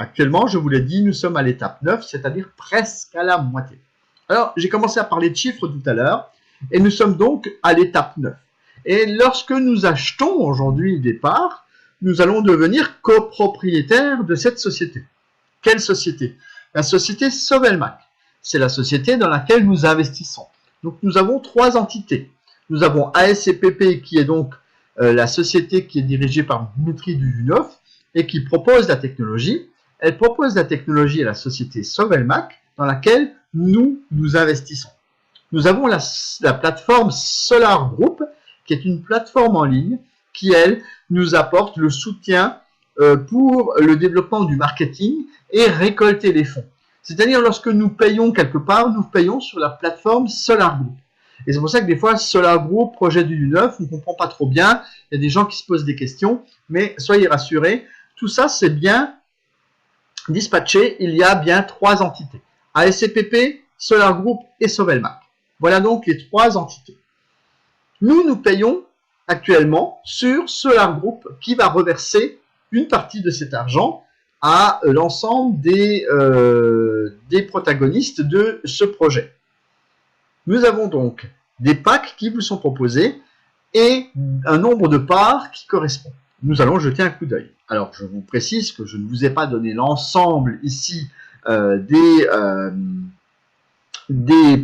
Actuellement, je vous l'ai dit, nous sommes à l'étape 9, c'est-à-dire presque à la moitié. Alors, j'ai commencé à parler de chiffres tout à l'heure, et nous sommes donc à l'étape 9. Et lorsque nous achetons aujourd'hui des parts, nous allons devenir copropriétaires de cette société. Quelle société? La société Sovelmac. C'est la société dans laquelle nous investissons. Donc, nous avons 3 entités. Nous avons ASCPP, qui est donc la société qui est dirigée par Dmitri Duyunov et qui propose la technologie. Elle propose la technologie à la société Sovelmac, dans laquelle nous investissons. Nous avons la plateforme Solar Group, qui est une plateforme en ligne qui, elle, nous apporte le soutien pour le développement du marketing et récolter les fonds. C'est-à-dire, lorsque nous payons quelque part, nous payons sur la plateforme Solar Group. Et c'est pour ça que des fois, Solar Group, projet du neuf, on ne comprend pas trop bien. Il y a des gens qui se posent des questions, mais soyez rassurés, tout ça, c'est bien dispatché. Il y a bien 3 entités. ASCPP, Solar Group et Sovelmac. Voilà donc les 3 entités. Nous payons actuellement sur Solar Group qui va reverser une partie de cet argent à l'ensemble des protagonistes de ce projet. Nous avons donc des packs qui vous sont proposés et un nombre de parts qui correspond. Nous allons jeter un coup d'œil. Alors, je vous précise que je ne vous ai pas donné l'ensemble ici des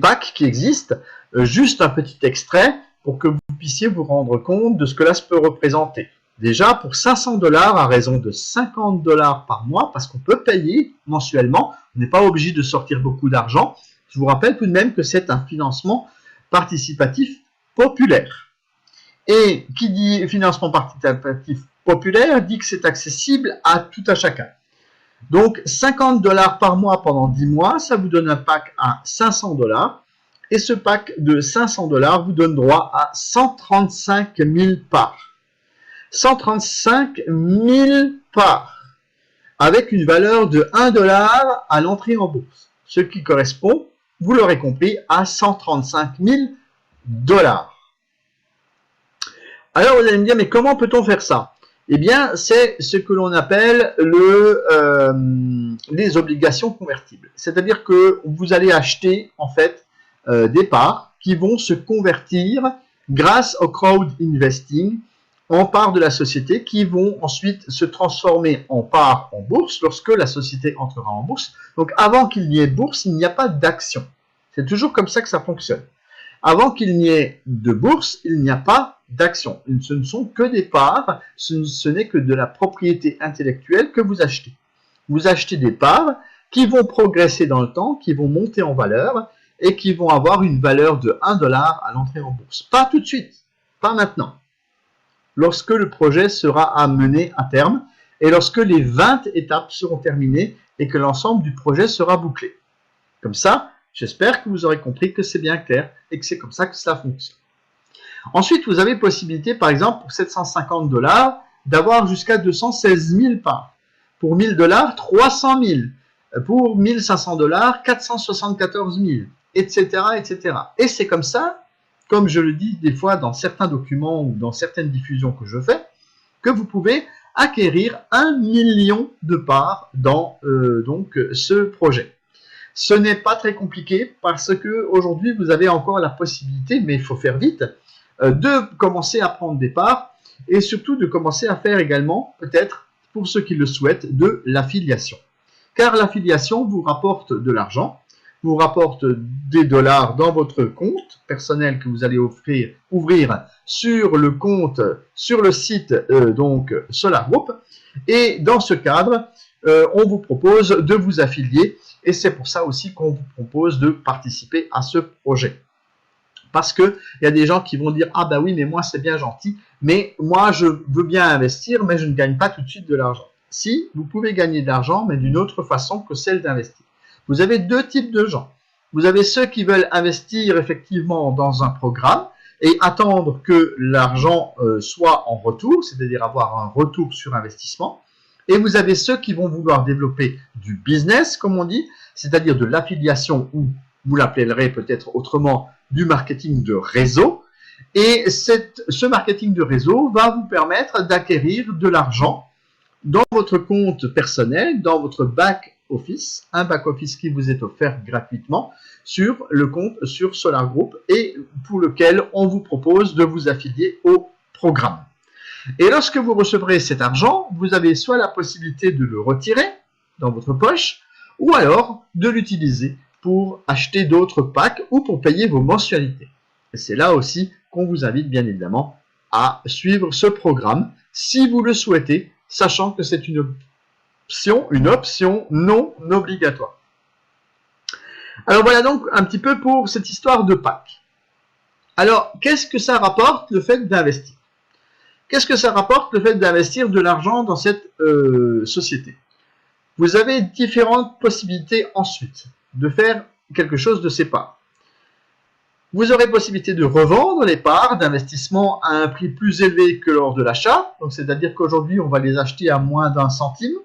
packs qui existent, juste un petit extrait pour que vous puissiez vous rendre compte de ce que là peut représenter. Déjà, pour 500 $, à raison de 50 $ par mois, parce qu'on peut payer mensuellement, on n'est pas obligé de sortir beaucoup d'argent. Je vous rappelle tout de même que c'est un financement participatif populaire. Et qui dit financement participatif populaire dit que c'est accessible à tout à chacun. Donc, 50 $ par mois pendant 10 mois, ça vous donne un pack à 500 $. Et ce pack de 500 $ vous donne droit à 135 000 parts. 135 000 parts, avec une valeur de 1 $ à l'entrée en bourse. Ce qui correspond, vous l'aurez compris, à 135 000 $. Alors, vous allez me dire, mais comment peut-on faire ça? Eh bien, c'est ce que l'on appelle les obligations convertibles. C'est-à-dire que vous allez acheter, en fait, des parts qui vont se convertir grâce au crowd investing en parts de la société qui vont ensuite se transformer en parts en bourse lorsque la société entrera en bourse. Donc, avant qu'il n'y ait bourse, il n'y a pas d'action. C'est toujours comme ça que ça fonctionne. Avant qu'il n'y ait de bourse, il n'y a pas d'action. Ce ne sont que des parts, ce n'est que de la propriété intellectuelle que vous achetez. Vous achetez des parts qui vont progresser dans le temps, qui vont monter en valeur et qui vont avoir une valeur de 1 $ à l'entrée en bourse. Pas tout de suite, pas maintenant. Lorsque le projet sera amené à terme et lorsque les 20 étapes seront terminées et que l'ensemble du projet sera bouclé. Comme ça, j'espère que vous aurez compris que c'est bien clair et que c'est comme ça que cela fonctionne. Ensuite, vous avez possibilité, par exemple, pour 750 $, d'avoir jusqu'à 216 000 parts. Pour 1000 $, 300 000. Pour 1500 $, 474 000, etc., etc. Et c'est comme ça, comme je le dis des fois dans certains documents ou dans certaines diffusions que je fais, que vous pouvez acquérir 1 million de parts dans donc ce projet. Ce n'est pas très compliqué parce que aujourd'hui vous avez encore la possibilité, mais il faut faire vite, de commencer à prendre des parts et surtout de commencer à faire également, peut-être pour ceux qui le souhaitent, de l'affiliation. Car l'affiliation vous rapporte de l'argent, vous rapporte des dollars dans votre compte personnel que vous allez ouvrir sur le compte, sur le site donc Solar Group. Et dans ce cadre, on vous propose de vous affilier et c'est pour ça aussi qu'on vous propose de participer à ce projet. Parce qu'il y a des gens qui vont dire « Ah ben oui, mais moi c'est bien gentil, mais moi je veux bien investir, mais je ne gagne pas tout de suite de l'argent. » Si, vous pouvez gagner de l'argent, mais d'une autre façon que celle d'investir. Vous avez 2 types de gens. Vous avez ceux qui veulent investir effectivement dans un programme et attendre que l'argent soit en retour, c'est-à-dire avoir un retour sur investissement. Et vous avez ceux qui vont vouloir développer du business, comme on dit, c'est-à-dire de l'affiliation, ou vous l'appellerez peut-être autrement, du marketing de réseau. Et ce marketing de réseau va vous permettre d'acquérir de l'argent dans votre compte personnel, dans votre back-office, un back-office qui vous est offert gratuitement sur le compte sur Solar Group et pour lequel on vous propose de vous affilier au programme. Et lorsque vous recevrez cet argent, vous avez soit la possibilité de le retirer dans votre poche, ou alors de l'utiliser pour acheter d'autres packs ou pour payer vos mensualités. Et c'est là aussi qu'on vous invite bien évidemment à suivre ce programme si vous le souhaitez, sachant que c'est une option non obligatoire. Alors voilà donc un petit peu pour cette histoire de pack. Alors, qu'est-ce que ça rapporte le fait d'investir? Qu'est-ce que ça rapporte le fait d'investir de l'argent dans cette société? Vous avez différentes possibilités ensuite de faire quelque chose de ces parts. Vous aurez possibilité de revendre les parts d'investissement à un prix plus élevé que lors de l'achat. Donc, c'est-à-dire qu'aujourd'hui, on va les acheter à moins d'1 centime.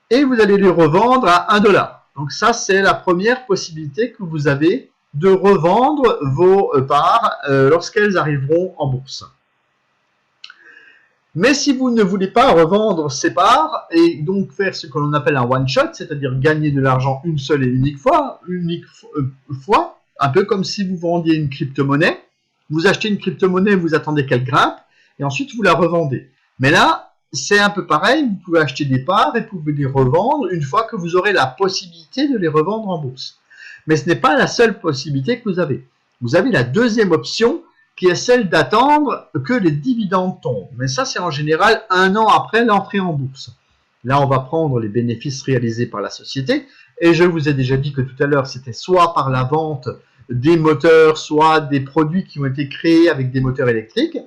Et vous allez les revendre à 1 $. Donc, ça, c'est la première possibilité que vous avez de revendre vos parts lorsqu'elles arriveront en bourse. Mais si vous ne voulez pas revendre ces parts et donc faire ce que l'on appelle un one-shot, c'est-à-dire gagner de l'argent une seule et unique fois, un peu comme si vous vendiez une crypto-monnaie, vous achetez une crypto-monnaie, vous attendez qu'elle grimpe et ensuite vous la revendez. Mais là, c'est un peu pareil, vous pouvez acheter des parts et vous pouvez les revendre une fois que vous aurez la possibilité de les revendre en bourse. Mais ce n'est pas la seule possibilité que vous avez. Vous avez la deuxième option qui est celle d'attendre que les dividendes tombent. Mais ça, c'est en général 1 an après l'entrée en bourse. Là, on va prendre les bénéfices réalisés par la société. Et je vous ai déjà dit que tout à l'heure, c'était soit par la vente des moteurs, soit des produits qui ont été créés avec des moteurs électriques,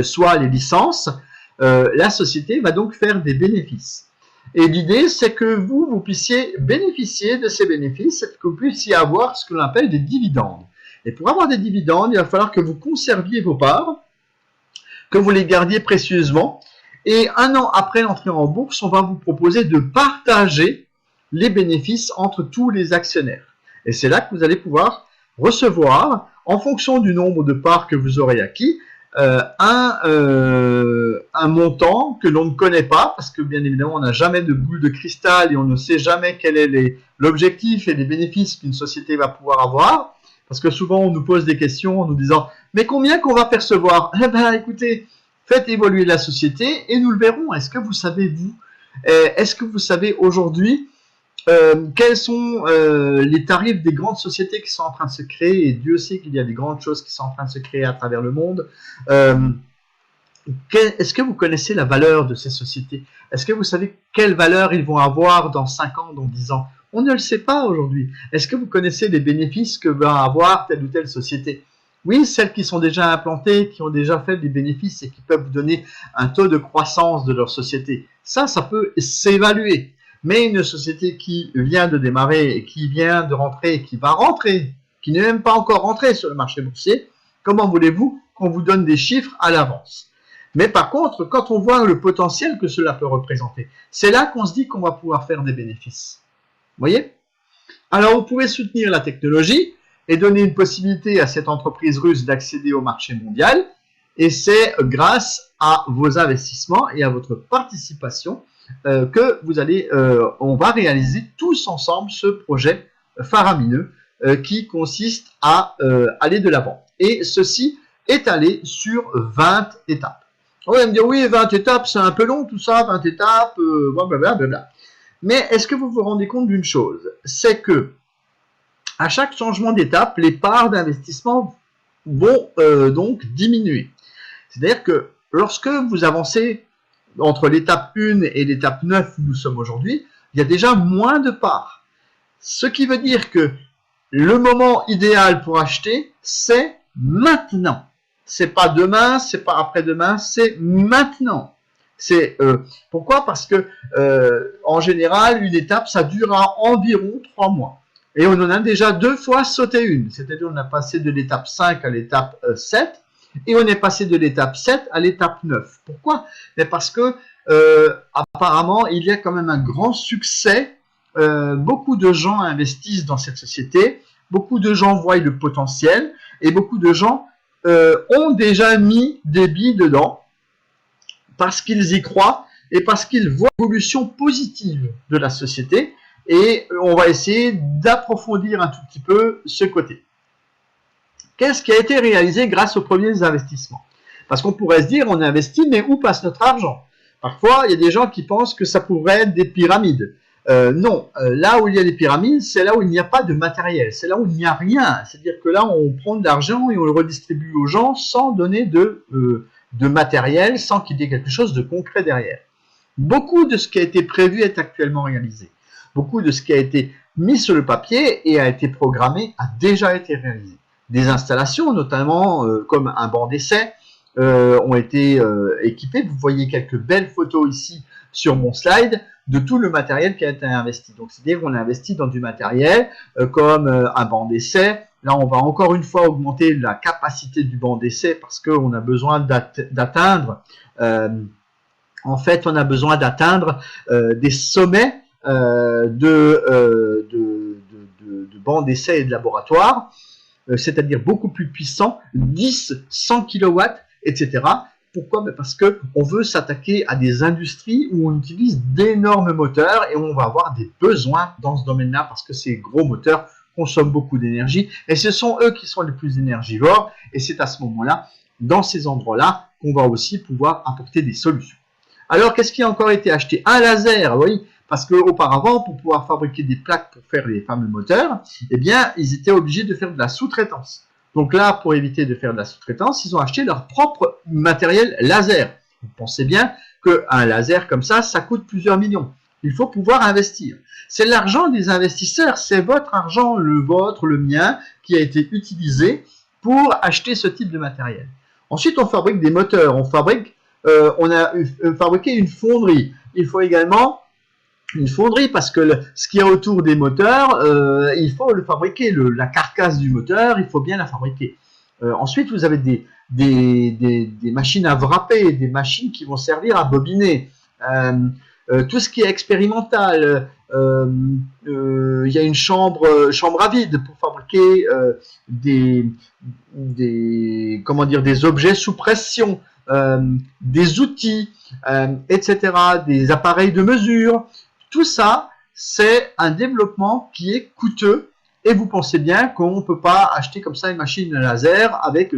soit les licences. La société va donc faire des bénéfices. Et l'idée, c'est que vous puissiez bénéficier de ces bénéfices, que vous puissiez avoir ce que l'on appelle des dividendes. Et pour avoir des dividendes, il va falloir que vous conserviez vos parts, que vous les gardiez précieusement. Et 1 an après l'entrée en bourse, on va vous proposer de partager les bénéfices entre tous les actionnaires. Et c'est là que vous allez pouvoir recevoir, en fonction du nombre de parts que vous aurez acquis, un montant que l'on ne connaît pas, parce que bien évidemment, on n'a jamais de boule de cristal et on ne sait jamais quel est l'objectif et les bénéfices qu'une société va pouvoir avoir. Parce que souvent, on nous pose des questions en nous disant « Mais combien qu'on va percevoir ?» Eh bien, écoutez, faites évoluer la société et nous le verrons. Est-ce que vous savez, vous, est-ce que vous savez aujourd'hui quels sont les tarifs des grandes sociétés qui sont en train de se créer? Et Dieu sait qu'il y a des grandes choses qui sont en train de se créer à travers le monde. Est-ce que vous connaissez la valeur de ces sociétés? Est-ce que vous savez quelle valeur ils vont avoir dans 5 ans, dans 10 ans? On ne le sait pas aujourd'hui. Est-ce que vous connaissez les bénéfices que va avoir telle ou telle société? Oui, celles qui sont déjà implantées, qui ont déjà fait des bénéfices et qui peuvent vous donner un taux de croissance de leur société. Ça peut s'évaluer. Mais une société qui vient de démarrer, et qui vient de rentrer, qui va rentrer, qui n'est même pas encore rentrée sur le marché boursier, comment voulez-vous qu'on vous donne des chiffres à l'avance? Mais par contre, quand on voit le potentiel que cela peut représenter, c'est là qu'on se dit qu'on va pouvoir faire des bénéfices. Vous voyez? Alors, vous pouvez soutenir la technologie et donner une possibilité à cette entreprise russe d'accéder au marché mondial. Et c'est grâce à vos investissements et à votre participation que on va réaliser tous ensemble ce projet faramineux qui consiste à aller de l'avant. Et ceci est allé sur 20 étapes. On va me dire, oui, 20 étapes, c'est un peu long tout ça, 20 étapes, blablabla. Mais est-ce que vous vous rendez compte d'une chose? C'est que à chaque changement d'étape, les parts d'investissement vont donc diminuer. C'est-à-dire que lorsque vous avancez entre l'étape 1 et l'étape 9 où nous sommes aujourd'hui, il y a déjà moins de parts. Ce qui veut dire que le moment idéal pour acheter, c'est maintenant. C'est pas demain, c'est pas après-demain, c'est maintenant. Pourquoi? Parce que en général, une étape, ça durera environ 3 mois. Et on en a déjà 2 fois sauté une. C'est-à-dire on a passé de l'étape 5 à l'étape 7. Et on est passé de l'étape 7 à l'étape 9. Pourquoi? Mais parce que apparemment, il y a quand même un grand succès. Beaucoup de gens investissent dans cette société, beaucoup de gens voient le potentiel et beaucoup de gens ont déjà mis des billes dedans parce qu'ils y croient et parce qu'ils voient l'évolution positive de la société. Et on va essayer d'approfondir un tout petit peu ce côté. Qu'est-ce qui a été réalisé grâce aux premiers investissements? Parce qu'on pourrait se dire, on investit, mais où passe notre argent? Parfois, il y a des gens qui pensent que ça pourrait être des pyramides. Non, là où il y a des pyramides, c'est là où il n'y a pas de matériel, c'est là où il n'y a rien. C'est-à-dire que là, on prend de l'argent et on le redistribue aux gens sans donner de matériel, sans qu'il y ait quelque chose de concret derrière. Beaucoup de ce qui a été prévu est actuellement réalisé. Beaucoup de ce qui a été mis sur le papier et a été programmé a déjà été réalisé. Des installations, notamment comme un banc d'essai, ont été équipées. Vous voyez quelques belles photos ici sur mon slide de tout le matériel qui a été investi. Donc, c'est-à-dire qu'on a investi dans du matériel comme un banc d'essai. Là, on va encore une fois augmenter la capacité du banc d'essai parce qu'on a besoin d'atteindre, en fait, on a besoin d'atteindre des sommets de bancs d'essai et de laboratoire, c'est-à-dire beaucoup plus puissants, 10, 100 kW, etc. Pourquoi? Parce qu'on veut s'attaquer à des industries où on utilise d'énormes moteurs et on va avoir des besoins dans ce domaine-là parce que ces gros moteurs consomment beaucoup d'énergie et ce sont eux qui sont les plus énergivores et c'est à ce moment-là, dans ces endroits-là, qu'on va aussi pouvoir apporter des solutions. Alors, qu'est-ce qui a encore été acheté? Un laser, oui, parce qu'auparavant, pour pouvoir fabriquer des plaques pour faire les fameux moteurs, eh bien, ils étaient obligés de faire de la sous-traitance. Donc là, pour éviter de faire de la sous-traitance, ils ont acheté leur propre matériel laser. Vous pensez bien qu'un laser comme ça coûte plusieurs millions. Il faut pouvoir investir. C'est l'argent des investisseurs, c'est votre argent, le vôtre, le mien, qui a été utilisé pour acheter ce type de matériel. Ensuite, on fabrique des moteurs, on a fabriqué une fonderie. Il faut également une fonderie parce que ce qui est autour des moteurs, il faut le fabriquer, la carcasse du moteur, il faut bien la fabriquer. Ensuite, vous avez des machines à wrapper, des machines qui vont servir à bobiner. Tout ce qui est expérimental, il y a une chambre à vide pour fabriquer des objets sous pression, des outils, etc., des appareils de mesure. Tout ça, c'est un développement qui est coûteux et vous pensez bien qu'on ne peut pas acheter comme ça une machine laser avec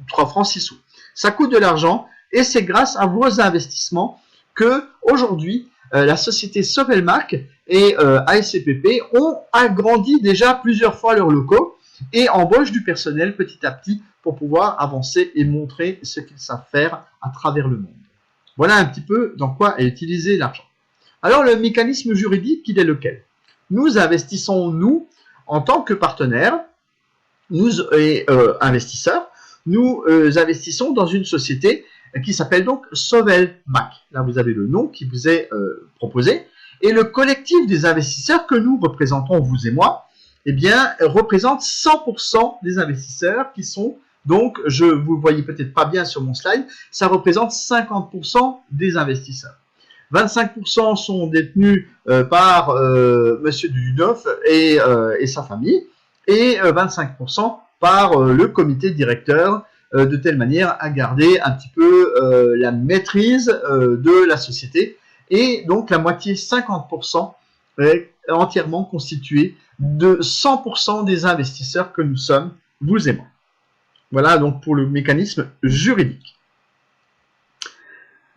3 francs 6 sous. Ça coûte de l'argent et c'est grâce à vos investissements que aujourd'hui la société Sovelmac et ASCPP ont agrandi déjà plusieurs fois leurs locaux et embauchent du personnel petit à petit pour pouvoir avancer et montrer ce qu'ils savent faire à travers le monde. Voilà un petit peu dans quoi est utilisé l'argent. Alors, le mécanisme juridique, il est lequel? Nous investissons, nous, en tant que partenaires, nous et investisseurs, nous investissons dans une société qui s'appelle donc Sovelmac. Là, vous avez le nom qui vous est proposé. Et le collectif des investisseurs que nous représentons, vous et moi, eh bien, représente 100% des investisseurs qui sont, donc, vous ne voyez peut-être pas bien sur mon slide, ça représente 50% des investisseurs. 25% sont détenus par Monsieur Dudinoff et sa famille, et 25% par le comité directeur, de telle manière à garder un petit peu la maîtrise de la société. Et donc la moitié, 50%, est entièrement constituée de 100% des investisseurs que nous sommes, vous et moi. Voilà donc pour le mécanisme juridique.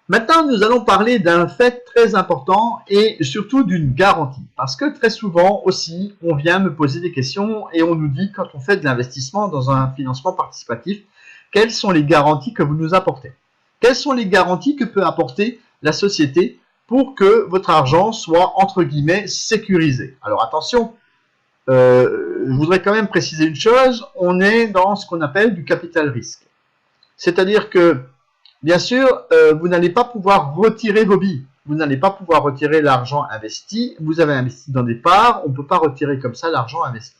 Maintenant, nous allons parler d'un fait très important et surtout d'une garantie. Parce que très souvent aussi, on vient me poser des questions et on nous dit quand on fait de l'investissement dans un financement participatif, quelles sont les garanties que vous nous apportez? Quelles sont les garanties que peut apporter la société pour que votre argent soit, entre guillemets, sécurisé? Alors attention, je voudrais quand même préciser une chose, on est dans ce qu'on appelle du capital risque. C'est-à-dire que bien sûr, vous n'allez pas pouvoir retirer vos billes. Vous n'allez pas pouvoir retirer l'argent investi. Vous avez investi dans des parts. On ne peut pas retirer comme ça l'argent investi.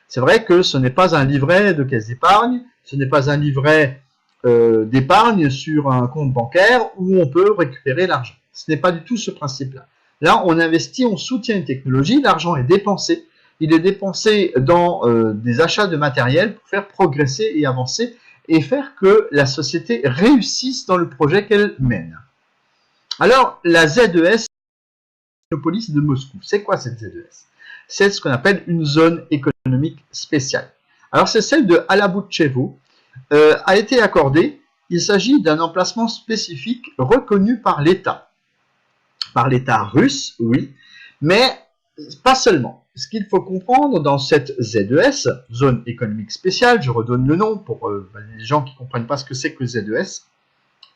C'est vrai que ce n'est pas un livret de caisse d'épargne. Ce n'est pas un livret d'épargne sur un compte bancaire où on peut récupérer l'argent. Ce n'est pas du tout ce principe-là. Là, on investit, on soutient une technologie, l'argent est dépensé. Il est dépensé dans des achats de matériel pour faire progresser et avancer et faire que la société réussisse dans le projet qu'elle mène. Alors, la ZES, Monopolis de Moscou, c'est quoi cette ZES? C'est ce qu'on appelle une zone économique spéciale. Alors, c'est celle de Alabutchevo, a été accordée. Il s'agit d'un emplacement spécifique reconnu par l'État russe, oui, mais pas seulement. Ce qu'il faut comprendre dans cette ZES, zone économique spéciale, je redonne le nom pour les gens qui ne comprennent pas ce que c'est que ZES,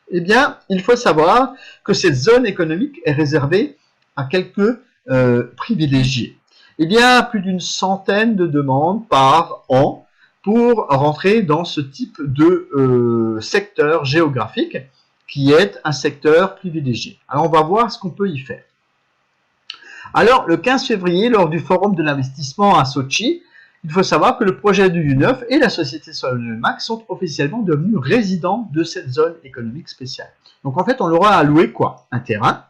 eh bien, il faut savoir que cette zone économique est réservée à quelques privilégiés. Il y a plus d'une centaine de demandes par an pour rentrer dans ce type de secteur géographique qui est un secteur privilégié. Alors, on va voir ce qu'on peut y faire. Alors, le 15 février, lors du forum de l'investissement à Sochi, il faut savoir que le projet du U9 et la société Sovelmac sont officiellement devenus résidents de cette zone économique spéciale. Donc, en fait, on leur a alloué quoi? Un terrain.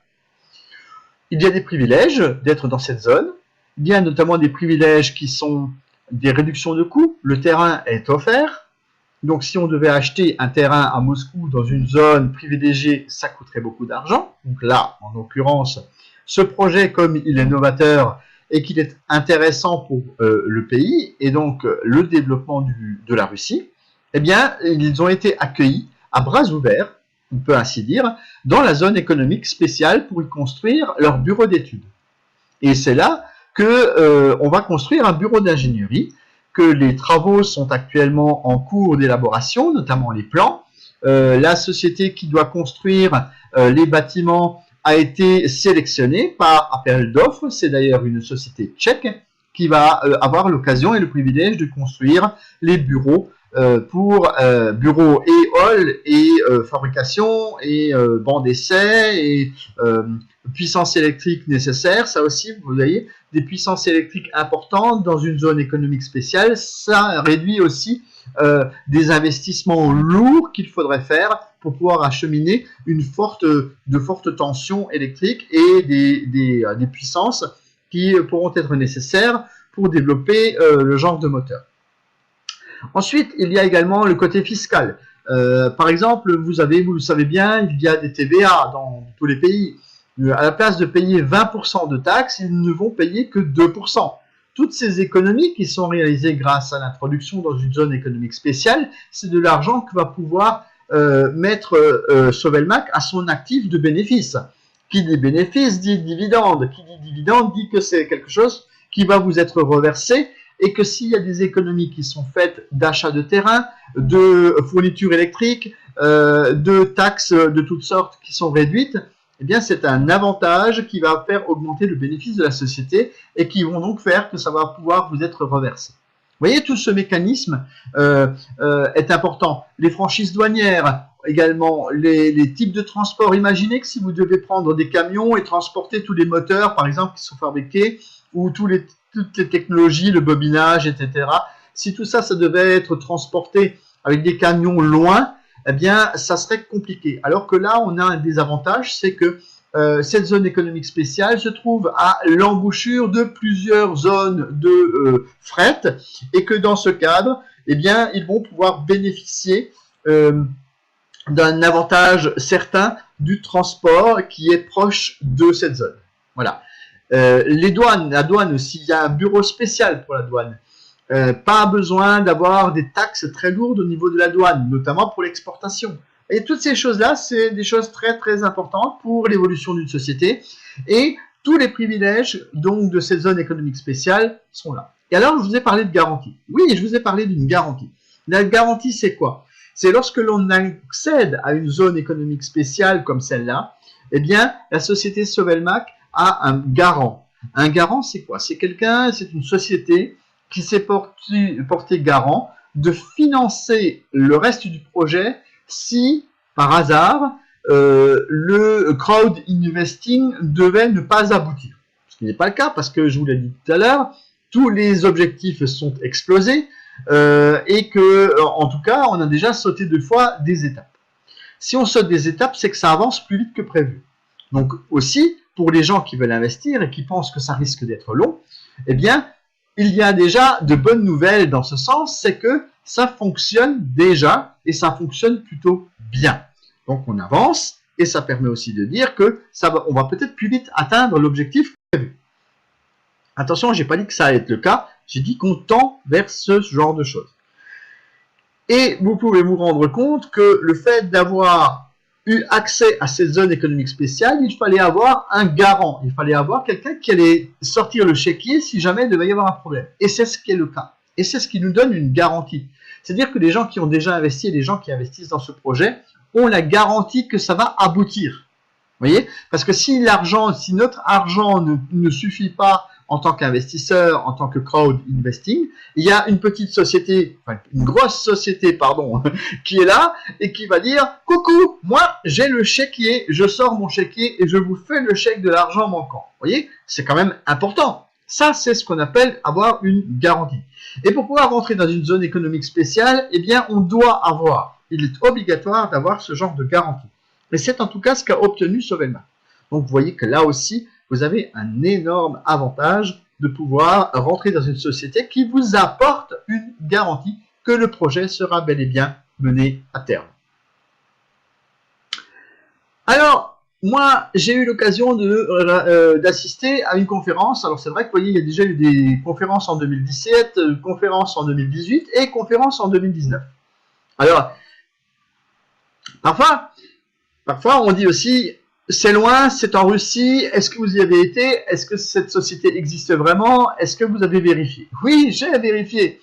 Il y a des privilèges d'être dans cette zone. Il y a notamment des privilèges qui sont des réductions de coûts. Le terrain est offert. Donc, si on devait acheter un terrain à Moscou dans une zone privilégiée, ça coûterait beaucoup d'argent. Donc là, en l'occurrence, ce projet, comme il est novateur et qu'il est intéressant pour le pays et donc le développement de la Russie, eh bien, ils ont été accueillis à bras ouverts, on peut ainsi dire, dans la zone économique spéciale pour y construire leur bureau d'études. Et c'est là qu'on va construire un bureau d'ingénierie, que les travaux sont actuellement en cours d'élaboration, notamment les plans. La société qui doit construire les bâtiments a été sélectionnée par appel d'offres. C'est d'ailleurs une société tchèque qui va avoir l'occasion et le privilège de construire les bureaux pour bureaux et halls et fabrication et bancs d'essai et puissance électrique nécessaire. Ça aussi, vous voyez, des puissances électriques importantes dans une zone économique spéciale, ça réduit aussi des investissements lourds qu'il faudrait faire pour pouvoir acheminer de fortes tensions électriques et des puissances qui pourront être nécessaires pour développer le genre de moteur. Ensuite, il y a également le côté fiscal. Par exemple, vous le savez bien, il y a des TVA dans tous les pays. À la place de payer 20% de taxes, ils ne vont payer que 2%. Toutes ces économies qui sont réalisées grâce à l'introduction dans une zone économique spéciale, c'est de l'argent que va pouvoir mettre Sovelmac à son actif de bénéfices. Qui dit bénéfice dit dividende. Qui dit dividende dit que c'est quelque chose qui va vous être reversé et que s'il y a des économies qui sont faites d'achat de terrain, de fournitures électriques, de taxes de toutes sortes qui sont réduites, eh bien c'est un avantage qui va faire augmenter le bénéfice de la société et qui vont donc faire que ça va pouvoir vous être reversé. Vous voyez, tout ce mécanisme est important. Les franchises douanières, également les types de transport. Imaginez que si vous devez prendre des camions et transporter tous les moteurs, par exemple, qui sont fabriqués, ou toutes les technologies, le bobinage, etc. Si tout ça, ça devait être transporté avec des camions loin, eh bien, ça serait compliqué. Alors que là, on a un désavantage, c'est que cette zone économique spéciale se trouve à l'embouchure de plusieurs zones de fret et que dans ce cadre, eh bien, ils vont pouvoir bénéficier d'un avantage certain du transport qui est proche de cette zone. Voilà. Les douanes, la douane aussi, il y a un bureau spécial pour la douane. Pas besoin d'avoir des taxes très lourdes au niveau de la douane, notamment pour l'exportation. Et toutes ces choses-là, c'est des choses très très importantes pour l'évolution d'une société. Et tous les privilèges donc de cette zone économique spéciale sont là. Et alors, je vous ai parlé de garantie. Oui, je vous ai parlé d'une garantie. La garantie, c'est quoi? C'est lorsque l'on accède à une zone économique spéciale comme celle-là, eh bien, la société Sovelmac a un garant. Un garant, c'est quoi? C'est quelqu'un, c'est une société qui s'est porté garant de financer le reste du projet si, par hasard, le crowd investing devait ne pas aboutir. Ce qui n'est pas le cas parce que, je vous l'ai dit tout à l'heure, tous les objectifs sont explosés. et que, en tout cas, on a déjà sauté 2 fois des étapes. Si on saute des étapes, c'est que ça avance plus vite que prévu. Donc aussi, pour les gens qui veulent investir et qui pensent que ça risque d'être long, eh bien, il y a déjà de bonnes nouvelles dans ce sens, c'est que ça fonctionne déjà et ça fonctionne plutôt bien. Donc on avance et ça permet aussi de dire que on va peut-être plus vite atteindre l'objectif prévu. Attention, je n'ai pas dit que ça allait être le cas, j'ai dit qu'on tend vers ce genre de choses. Et vous pouvez vous rendre compte que le fait d'avoir eu accès à cette zone économique spéciale, il fallait avoir un garant, il fallait avoir quelqu'un qui allait sortir le chéquier si jamais il devait y avoir un problème. Et c'est ce qui est le cas. Et c'est ce qui nous donne une garantie. C'est-à-dire que les gens qui ont déjà investi et les gens qui investissent dans ce projet ont la garantie que ça va aboutir. Vous voyez? Parce que si notre argent ne suffit pas en tant qu'investisseur, en tant que crowd investing, il y a une petite société, enfin une grosse société, pardon, qui est là et qui va dire « Coucou, moi j'ai le chéquier, je sors mon chéquier et je vous fais le chèque de l'argent manquant. » Vous voyez, c'est quand même important. Ça, c'est ce qu'on appelle avoir une garantie. Et pour pouvoir rentrer dans une zone économique spéciale, eh bien, il est obligatoire d'avoir ce genre de garantie. Et c'est en tout cas ce qu'a obtenu Sovelmac. Donc, vous voyez que là aussi, vous avez un énorme avantage de pouvoir rentrer dans une société qui vous apporte une garantie que le projet sera bel et bien mené à terme. Alors, moi, j'ai eu l'occasion d'assister à une conférence. Alors, c'est vrai que vous voyez, il y a déjà eu des conférences en 2017, conférences en 2018 et conférences en 2019. Alors, parfois on dit aussi... C'est loin, c'est en Russie, est-ce que vous y avez été? Est-ce que cette société existe vraiment? Est-ce que vous avez vérifié? Oui, j'ai vérifié.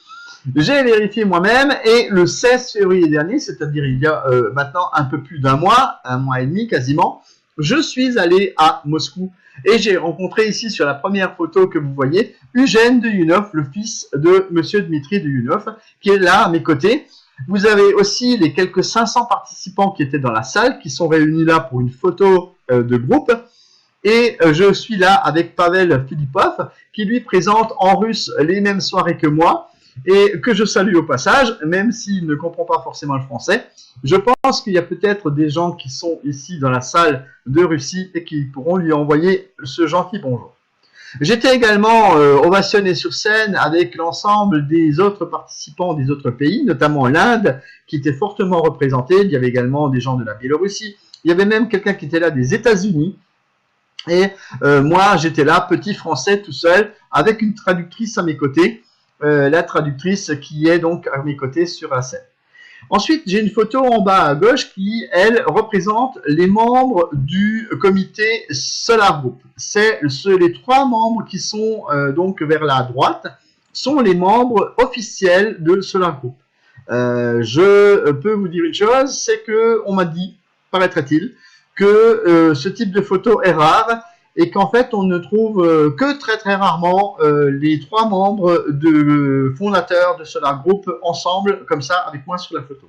J'ai vérifié moi-même et le 16 février dernier, c'est-à-dire il y a maintenant un peu plus d'un mois et demi quasiment, je suis allé à Moscou et j'ai rencontré ici sur la première photo que vous voyez, Eugène Duyunov, le fils de monsieur Dmitri Duyunov, qui est là à mes côtés. Vous avez aussi les quelques 500 participants qui étaient dans la salle, qui sont réunis là pour une photo de groupe. Et je suis là avec Pavel Filipov, qui lui présente en russe les mêmes soirées que moi, et que je salue au passage, même s'il ne comprend pas forcément le français. Je pense qu'il y a peut-être des gens qui sont ici dans la salle de Russie et qui pourront lui envoyer ce gentil bonjour. J'étais également ovationné sur scène avec l'ensemble des autres participants des autres pays, notamment l'Inde, qui était fortement représentée. Il y avait également des gens de la Biélorussie. Il y avait même quelqu'un qui était là des États-Unis. Et moi, j'étais là, petit français, tout seul, avec une traductrice à mes côtés. La traductrice qui est donc à mes côtés sur la scène. Ensuite, j'ai une photo en bas à gauche qui, elle, représente les membres du comité Solar Group. C'est les 3 membres qui sont donc vers la droite, sont les membres officiels de Solar Group. Je peux vous dire une chose, c'est que on m'a dit, paraîtrait-il, que ce type de photo est rare et qu'en fait on ne trouve que très très rarement les 3 membres fondateurs de Solar Group ensemble comme ça avec moi sur la photo.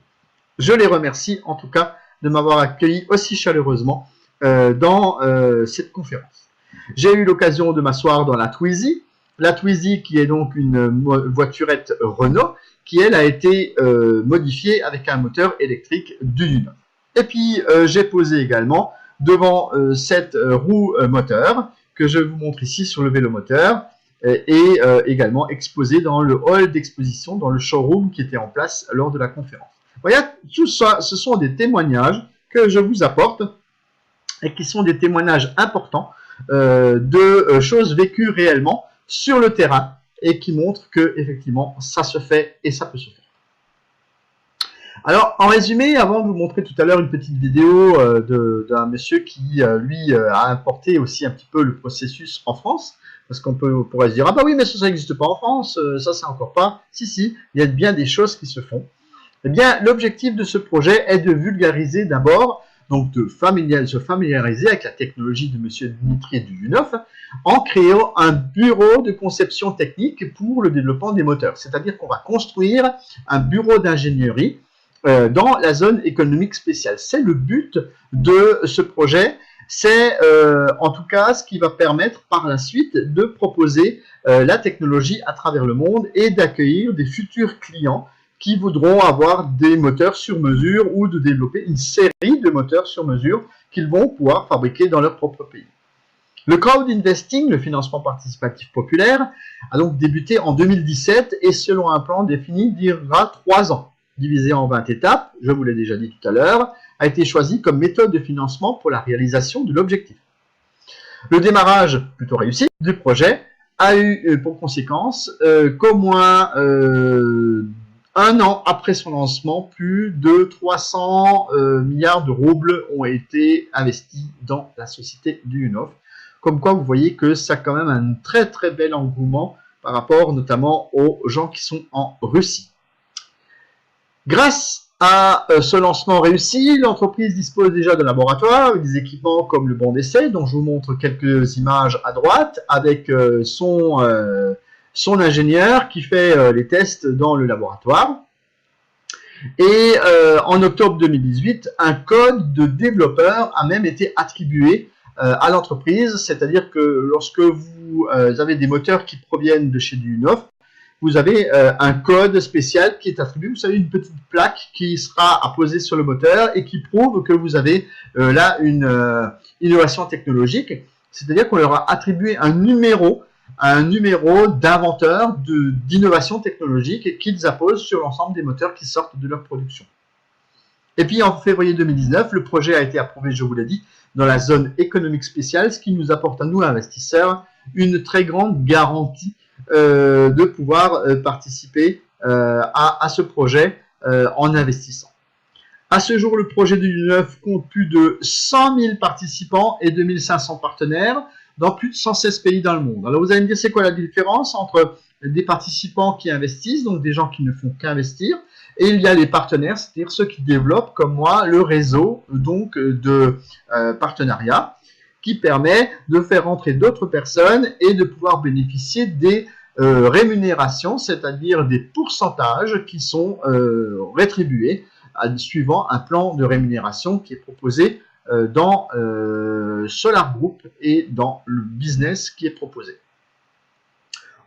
Je les remercie en tout cas de m'avoir accueilli aussi chaleureusement dans cette conférence. J'ai eu l'occasion de m'asseoir dans la Twizy qui est donc une voiturette Renault qui elle a été modifiée avec un moteur électrique Duyunov. Et puis j'ai posé également devant cette roue moteur que je vous montre ici sur le vélomoteur et également exposé dans le hall d'exposition, dans le showroom qui était en place lors de la conférence. Voyez, tout ça, ce sont des témoignages que je vous apporte et qui sont des témoignages importants de choses vécues réellement sur le terrain et qui montrent que effectivement ça se fait et ça peut se faire. Alors, en résumé, avant de vous montrer tout à l'heure une petite vidéo d'un monsieur qui, lui, a importé aussi un petit peu le processus en France, parce qu'on pourrait se dire, ah bah oui, mais ça n'existe pas en France, ça c'est encore pas. Si, il y a bien des choses qui se font. Eh bien, l'objectif de ce projet est de vulgariser d'abord, donc de se familiariser avec la technologie de monsieur Dmitri Duyunov, en créant un bureau de conception technique pour le développement des moteurs. C'est-à-dire qu'on va construire un bureau d'ingénierie dans la zone économique spéciale. C'est le but de ce projet c'est en tout cas ce qui va permettre par la suite de proposer la technologie à travers le monde et d'accueillir des futurs clients qui voudront avoir des moteurs sur mesure ou de développer une série de moteurs sur mesure qu'ils vont pouvoir fabriquer dans leur propre pays. Le crowd investing, le financement participatif populaire, a donc débuté en 2017 et selon un plan défini durera 3 ans. Divisé en 20 étapes, je vous l'ai déjà dit tout à l'heure, a été choisi comme méthode de financement pour la réalisation de l'objectif. Le démarrage plutôt réussi du projet a eu pour conséquence qu'au moins 1 an après son lancement, plus de 300 milliards de roubles ont été investis dans la société du UNOF. Comme quoi, vous voyez que ça a quand même un très très bel engouement par rapport notamment aux gens qui sont en Russie. Grâce à ce lancement réussi, l'entreprise dispose déjà de laboratoires avec des équipements comme le banc d'essai, dont je vous montre quelques images à droite, avec son ingénieur qui fait les tests dans le laboratoire. Et en octobre 2018, un code de développeur a même été attribué à l'entreprise, c'est-à-dire que lorsque vous avez des moteurs qui proviennent de chez du UNOF, vous avez un code spécial qui est attribué, vous savez, une petite plaque qui sera apposée sur le moteur et qui prouve que vous avez là une innovation technologique, c'est-à-dire qu'on leur a attribué un numéro d'inventeur d'innovation technologique qu'ils apposent sur l'ensemble des moteurs qui sortent de leur production. Et puis en février 2019, le projet a été approuvé, je vous l'ai dit, dans la zone économique spéciale, ce qui nous apporte à nous, investisseurs, une très grande garantie de pouvoir participer à ce projet en investissant. À ce jour, le projet de l'UNOF compte plus de 100 000 participants et 2500 partenaires dans plus de 116 pays dans le monde. Alors vous allez me dire, c'est quoi la différence entre des participants qui investissent, donc des gens qui ne font qu'investir, et il y a les partenaires, c'est-à-dire ceux qui développent, comme moi, le réseau donc de partenariat qui permet de faire entrer d'autres personnes et de pouvoir bénéficier des rémunérations, c'est-à-dire des pourcentages qui sont rétribués suivant un plan de rémunération qui est proposé dans Solar Group et dans le business qui est proposé.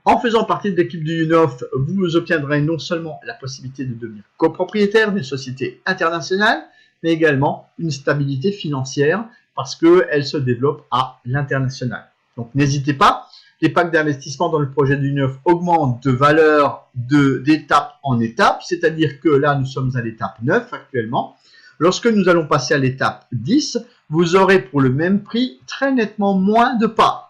En faisant partie de l'équipe du UNOF, vous obtiendrez non seulement la possibilité de devenir copropriétaire d'une société internationale, mais également une stabilité financière parce qu'elle se développe à l'international. Donc n'hésitez pas, les packs d'investissement dans le projet du UNOF augmentent de valeur d'étape en étape, c'est-à-dire que là nous sommes à l'étape 9 actuellement. Lorsque nous allons passer à l'étape 10, vous aurez pour le même prix très nettement moins de parts.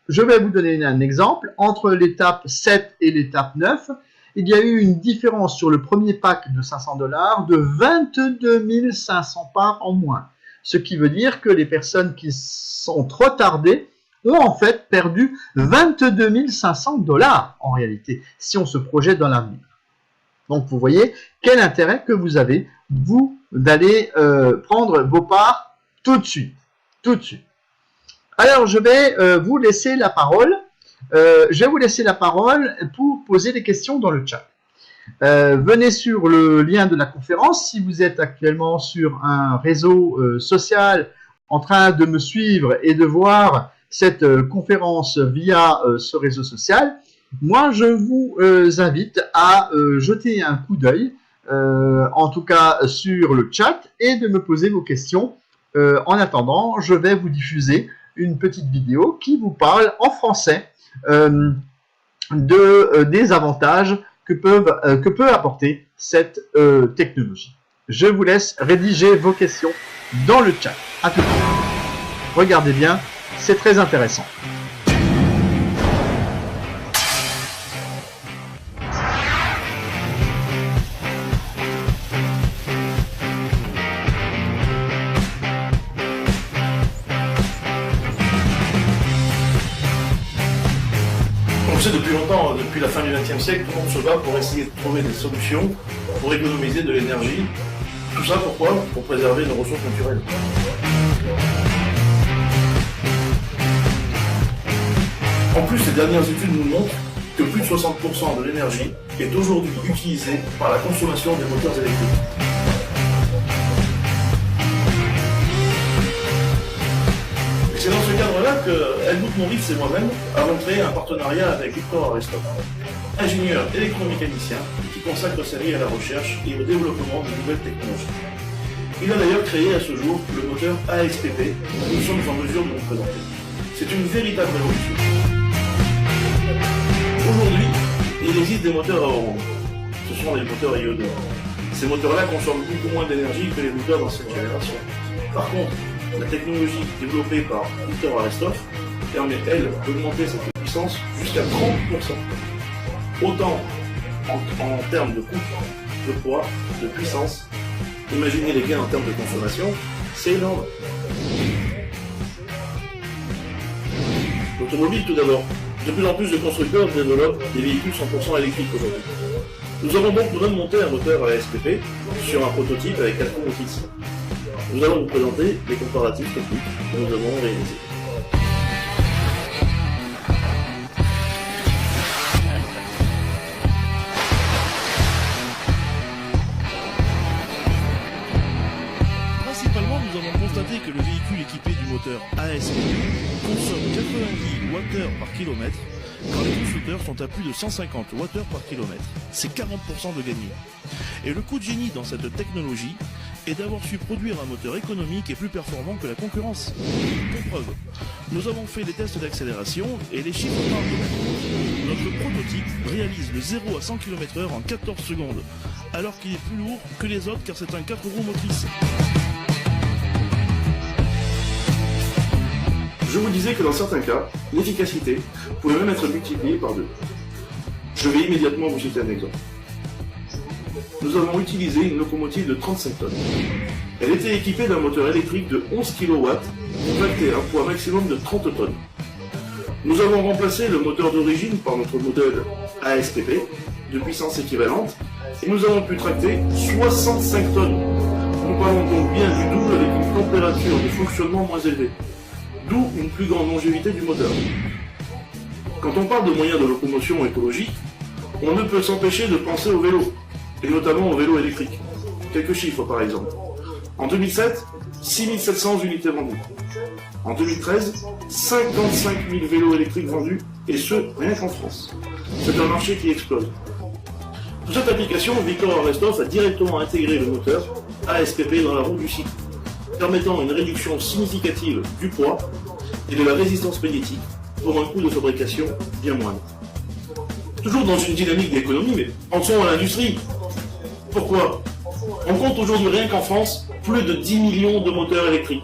Je vais vous donner un exemple. Entre l'étape 7 et l'étape 9, il y a eu une différence sur le premier pack de 500 $ de 22 500 parts en moins. Ce qui veut dire que les personnes qui sont trop tardées ont en fait perdu 22 500 $ en réalité, si on se projette dans l'avenir. Donc vous voyez quel intérêt que vous avez, vous, d'aller prendre vos parts tout de suite. Tout de suite. Alors, je vais vous laisser la parole. Pour poser des questions dans le chat. Venez sur le lien de la conférence. Si vous êtes actuellement sur un réseau social en train de me suivre et de voir cette conférence via ce réseau social, moi, je vous invite à jeter un coup d'œil, en tout cas sur le chat, et de me poser vos questions. En attendant, je vais vous diffuser une petite vidéo qui vous parle en français des avantages que peut apporter cette technologie. Je vous laisse rédiger vos questions dans le chat. À tout de suite. Regardez bien, c'est très intéressant. Depuis longtemps, depuis la fin du XXe siècle, tout le monde se bat pour essayer de trouver des solutions pour économiser de l'énergie. Tout ça pourquoi? Pour préserver nos ressources naturelles. En plus, les dernières études nous montrent que plus de 60% de l'énergie est aujourd'hui utilisée par la consommation des moteurs électriques. C'est dans ce cadre-là que Helmut Moritz et moi-même avons créé un partenariat avec Victor Arestov, ingénieur électromécanicien qui consacre sa vie à la recherche et au développement de nouvelles technologies. Il a d'ailleurs créé à ce jour le moteur ASPP que nous sommes en mesure de vous présenter. C'est une véritable révolution. Aujourd'hui, il existe des moteurs à orange. Ce sont les moteurs iodés. Ces moteurs-là consomment beaucoup moins d'énergie que les moteurs d'ancienne génération. Par contre, la technologie développée par Victor Arestov permet, elle, d'augmenter cette puissance jusqu'à 30%. Autant en termes de coût, de poids, de puissance. Imaginez les gains en termes de consommation, c'est énorme. L'automobile tout d'abord. De plus en plus de constructeurs développent des véhicules 100% électriques aujourd'hui. Nous avons donc nous-mêmes monté un moteur ASPP sur un prototype avec 4 motrices. Nous allons vous présenter les comparatifs techniques que nous avons réalisés. Principalement, nous avons constaté que le véhicule équipé du moteur ASPP consomme 90 Wh par kilomètre, quand les constructeurs sont à plus de 150 Wh par kilomètre. C'est 40% de gagné. Et le coup de génie dans cette technologie est d'avoir su produire un moteur économique et plus performant que la concurrence. Pour preuve, nous avons fait des tests d'accélération et les chiffres parlent d'eux-mêmes. Notre prototype réalise le 0 à 100 km/h en 14 secondes, alors qu'il est plus lourd que les autres car c'est un 4 roues motrices. Je vous disais que dans certains cas, l'efficacité pouvait même être multipliée par 2. Je vais immédiatement vous citer un exemple. Nous avons utilisé une locomotive de 35 tonnes. Elle était équipée d'un moteur électrique de 11 kW pour tracter un poids maximum de 30 tonnes. Nous avons remplacé le moteur d'origine par notre modèle ASPP de puissance équivalente et nous avons pu tracter 65 tonnes. Nous parlons donc bien du double avec une température de fonctionnement moins élevée. D'où une plus grande longévité du moteur. Quand on parle de moyens de locomotion écologique, on ne peut s'empêcher de penser au vélo, et notamment au vélo électrique. Quelques chiffres par exemple. En 2007, 6700 unités vendues. En 2013, 55 000 vélos électriques vendus, et ce, rien qu'en France. C'est un marché qui explose. Pour cette application, Victor Arestov a directement intégré le moteur ASPP dans la roue du cycle, permettant une réduction significative du poids et de la résistance magnétique pour un coût de fabrication bien moindre. Toujours dans une dynamique d'économie, mais pensons à l'industrie. Pourquoi? On compte aujourd'hui rien qu'en France plus de 10 millions de moteurs électriques.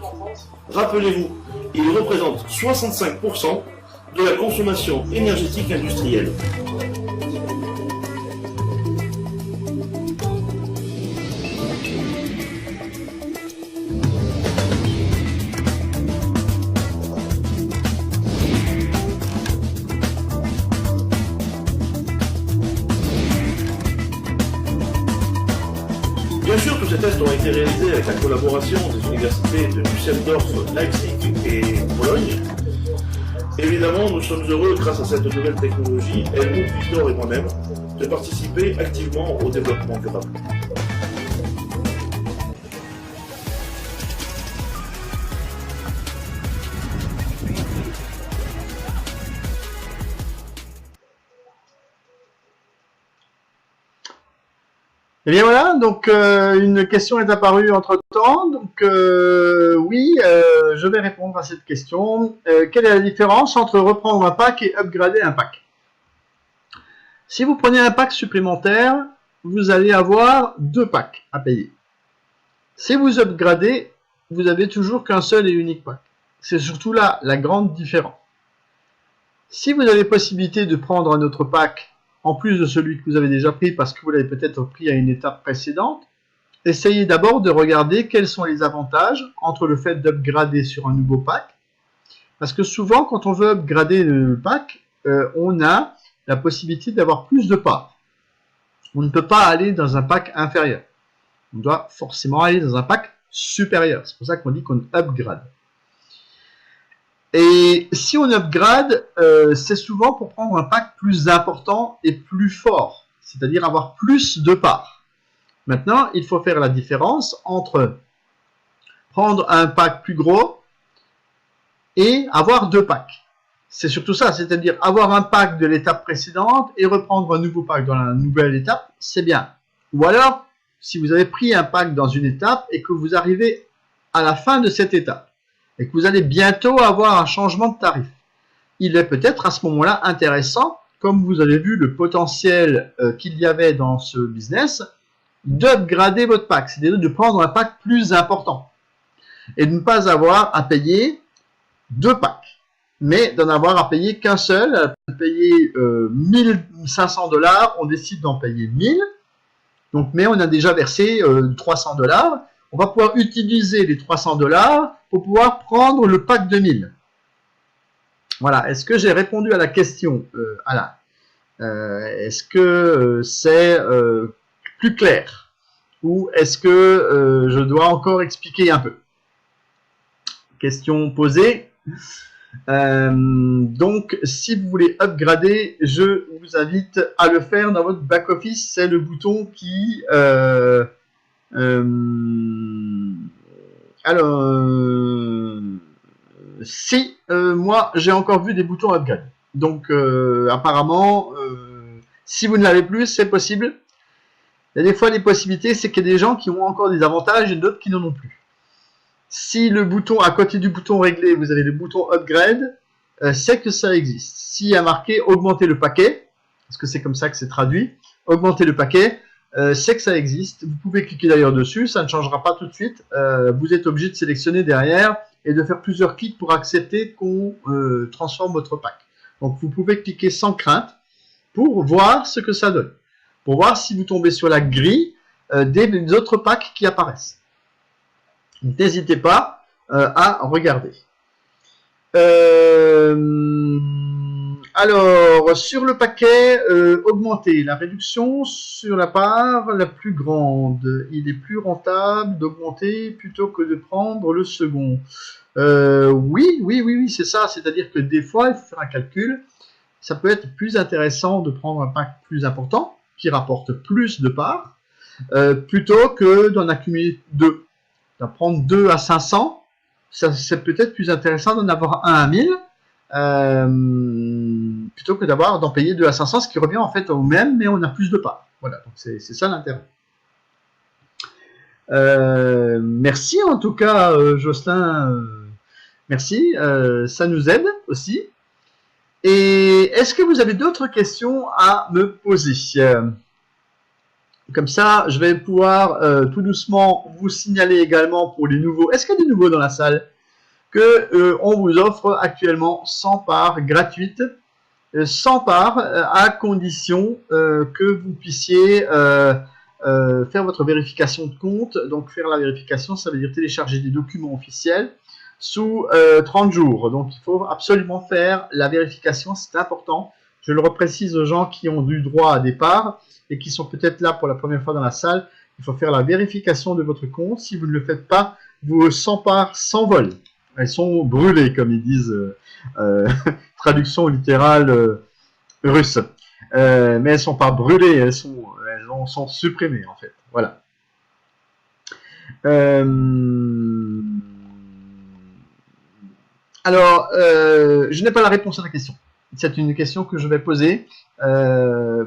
Rappelez-vous, ils représentent 65% de la consommation énergétique industrielle. Bien sûr, tous ces tests ont été réalisés avec la collaboration des universités de Düsseldorf, Leipzig et Bologne. Évidemment, nous sommes heureux, grâce à cette nouvelle technologie, Helmut, Victor et moi-même, de participer activement au développement durable. Et bien voilà, donc une question est apparue entre-temps, donc oui, je vais répondre à cette question. Quelle est la différence entre reprendre un pack et upgrader un pack? Si vous prenez un pack supplémentaire, vous allez avoir 2 packs à payer. Si vous upgradez, vous avez toujours qu'un seul et unique pack. C'est surtout là la grande différence. Si vous avez possibilité de prendre un autre pack, en plus de celui que vous avez déjà pris parce que vous l'avez peut-être pris à une étape précédente, essayez d'abord de regarder quels sont les avantages entre le fait d'upgrader sur un nouveau pack. Parce que souvent, quand on veut upgrader le pack, on a la possibilité d'avoir plus de parts. On ne peut pas aller dans un pack inférieur. On doit forcément aller dans un pack supérieur. C'est pour ça qu'on dit qu'on upgrade. Et si on upgrade, c'est souvent pour prendre un pack plus important et plus fort, c'est-à-dire avoir plus de parts. Maintenant, il faut faire la différence entre prendre un pack plus gros et avoir 2 packs. C'est surtout ça, c'est-à-dire avoir un pack de l'étape précédente et reprendre un nouveau pack dans la nouvelle étape, c'est bien. Ou alors, si vous avez pris un pack dans une étape et que vous arrivez à la fin de cette étape et que vous allez bientôt avoir un changement de tarif, il est peut-être à ce moment-là intéressant, comme vous avez vu le potentiel qu'il y avait dans ce business, d'upgrader votre pack, c'est-à-dire de prendre un pack plus important et de ne pas avoir à payer 2 packs, mais d'en avoir à payer qu'un seul, payer 1500 $, on décide d'en payer 1000, donc, mais on a déjà versé 300 $, on va pouvoir utiliser les 300 $ pour pouvoir prendre le pack de 1000. Voilà, est-ce que j'ai répondu à la question, Alain? Est-ce que c'est plus clair? Ou est-ce que je dois encore expliquer un peu? Question posée. Donc, si vous voulez upgrader, je vous invite à le faire dans votre back-office. C'est le bouton qui... alors... si, moi, j'ai encore vu des boutons upgrade. Donc, apparemment, si vous ne l'avez plus, c'est possible. Il y a des fois des possibilités, c'est qu'il y a des gens qui ont encore des avantages et d'autres qui n'en ont plus. Si le bouton, à côté du bouton régler, vous avez le bouton upgrade, c'est que ça existe. S'il y a marqué augmenter le paquet, parce que c'est comme ça que c'est traduit, augmenter le paquet, c'est que ça existe. Vous pouvez cliquer d'ailleurs dessus, ça ne changera pas tout de suite. Vous êtes obligé de sélectionner derrière et de faire plusieurs clics pour accepter qu'on transforme votre pack. Donc vous pouvez cliquer sans crainte pour voir ce que ça donne. Pour voir si vous tombez sur la grille des autres packs qui apparaissent. N'hésitez pas à regarder. Alors, sur le paquet, augmenter la réduction sur la part la plus grande. Il est plus rentable d'augmenter plutôt que de prendre le second. Oui, c'est ça. C'est-à-dire que des fois, il faut faire un calcul. Ça peut être plus intéressant de prendre un pack plus important, qui rapporte plus de parts, plutôt que d'en accumuler 2. D'en prendre 2 à 500, c'est peut-être plus intéressant d'en avoir un à 1000, plutôt que d'en payer 2 à 500, ce qui revient en fait au même, mais on a plus de parts. Voilà, donc c'est ça l'intérêt. Merci en tout cas, Jocelyn, merci, ça nous aide aussi. Et est-ce que vous avez d'autres questions à me poser ? Comme ça, je vais pouvoir tout doucement vous signaler également pour les nouveaux. Est-ce qu'il y a des nouveaux dans la salle que on vous offre actuellement 100 parts gratuites, 100 parts à condition que vous puissiez faire votre vérification de compte. Donc faire la vérification, ça veut dire télécharger des documents officiels sous 30 jours. Donc il faut absolument faire la vérification, c'est important. Je le reprécise aux gens qui ont du droit à des parts et qui sont peut-être là pour la première fois dans la salle. Il faut faire la vérification de votre compte. Si vous ne le faites pas, vos 100 parts s'envolent. Elles sont brûlées, comme ils disent, traduction littérale russe. Mais elles ne sont pas brûlées, elles sont supprimées, en fait. Voilà. Alors, je n'ai pas la réponse à la question. C'est une question que je vais poser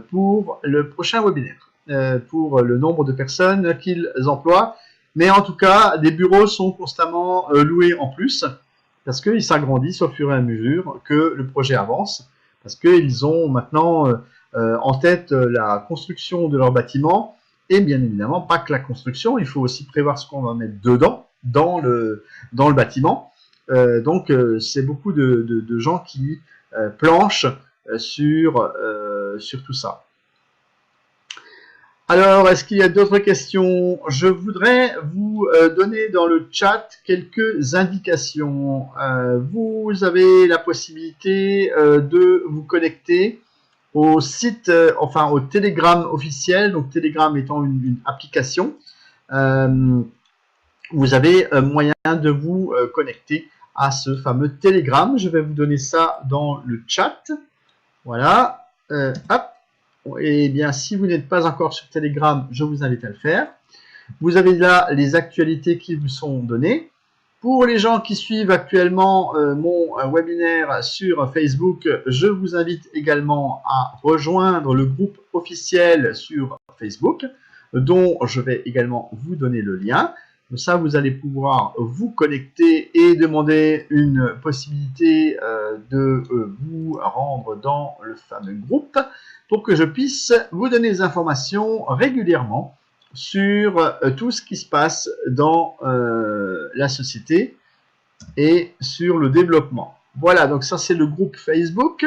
pour le prochain webinaire, pour le nombre de personnes qu'ils emploient. Mais en tout cas, des bureaux sont constamment loués en plus parce qu'ils s'agrandissent au fur et à mesure que le projet avance, parce qu'ils ont maintenant en tête la construction de leur bâtiment et bien évidemment pas que la construction, il faut aussi prévoir ce qu'on va mettre dedans, dans le bâtiment. Donc c'est beaucoup de gens qui planchent sur tout ça. Alors, est-ce qu'il y a d'autres questions? Je voudrais vous donner dans le chat quelques indications. Vous avez la possibilité de vous connecter au site, enfin au Telegram officiel, donc Telegram étant une application. Vous avez moyen de vous connecter à ce fameux Telegram. Je vais vous donner ça dans le chat. Voilà. Hop. Et bien, si vous n'êtes pas encore sur Telegram, je vous invite à le faire. Vous avez là les actualités qui vous sont données. Pour les gens qui suivent actuellement mon webinaire sur Facebook, je vous invite également à rejoindre le groupe officiel sur Facebook, dont je vais également vous donner le lien. Comme ça, vous allez pouvoir vous connecter et demander une possibilité de vous rendre dans le fameux groupe pour que je puisse vous donner des informations régulièrement sur tout ce qui se passe dans la société et sur le développement. Voilà, donc ça c'est le groupe Facebook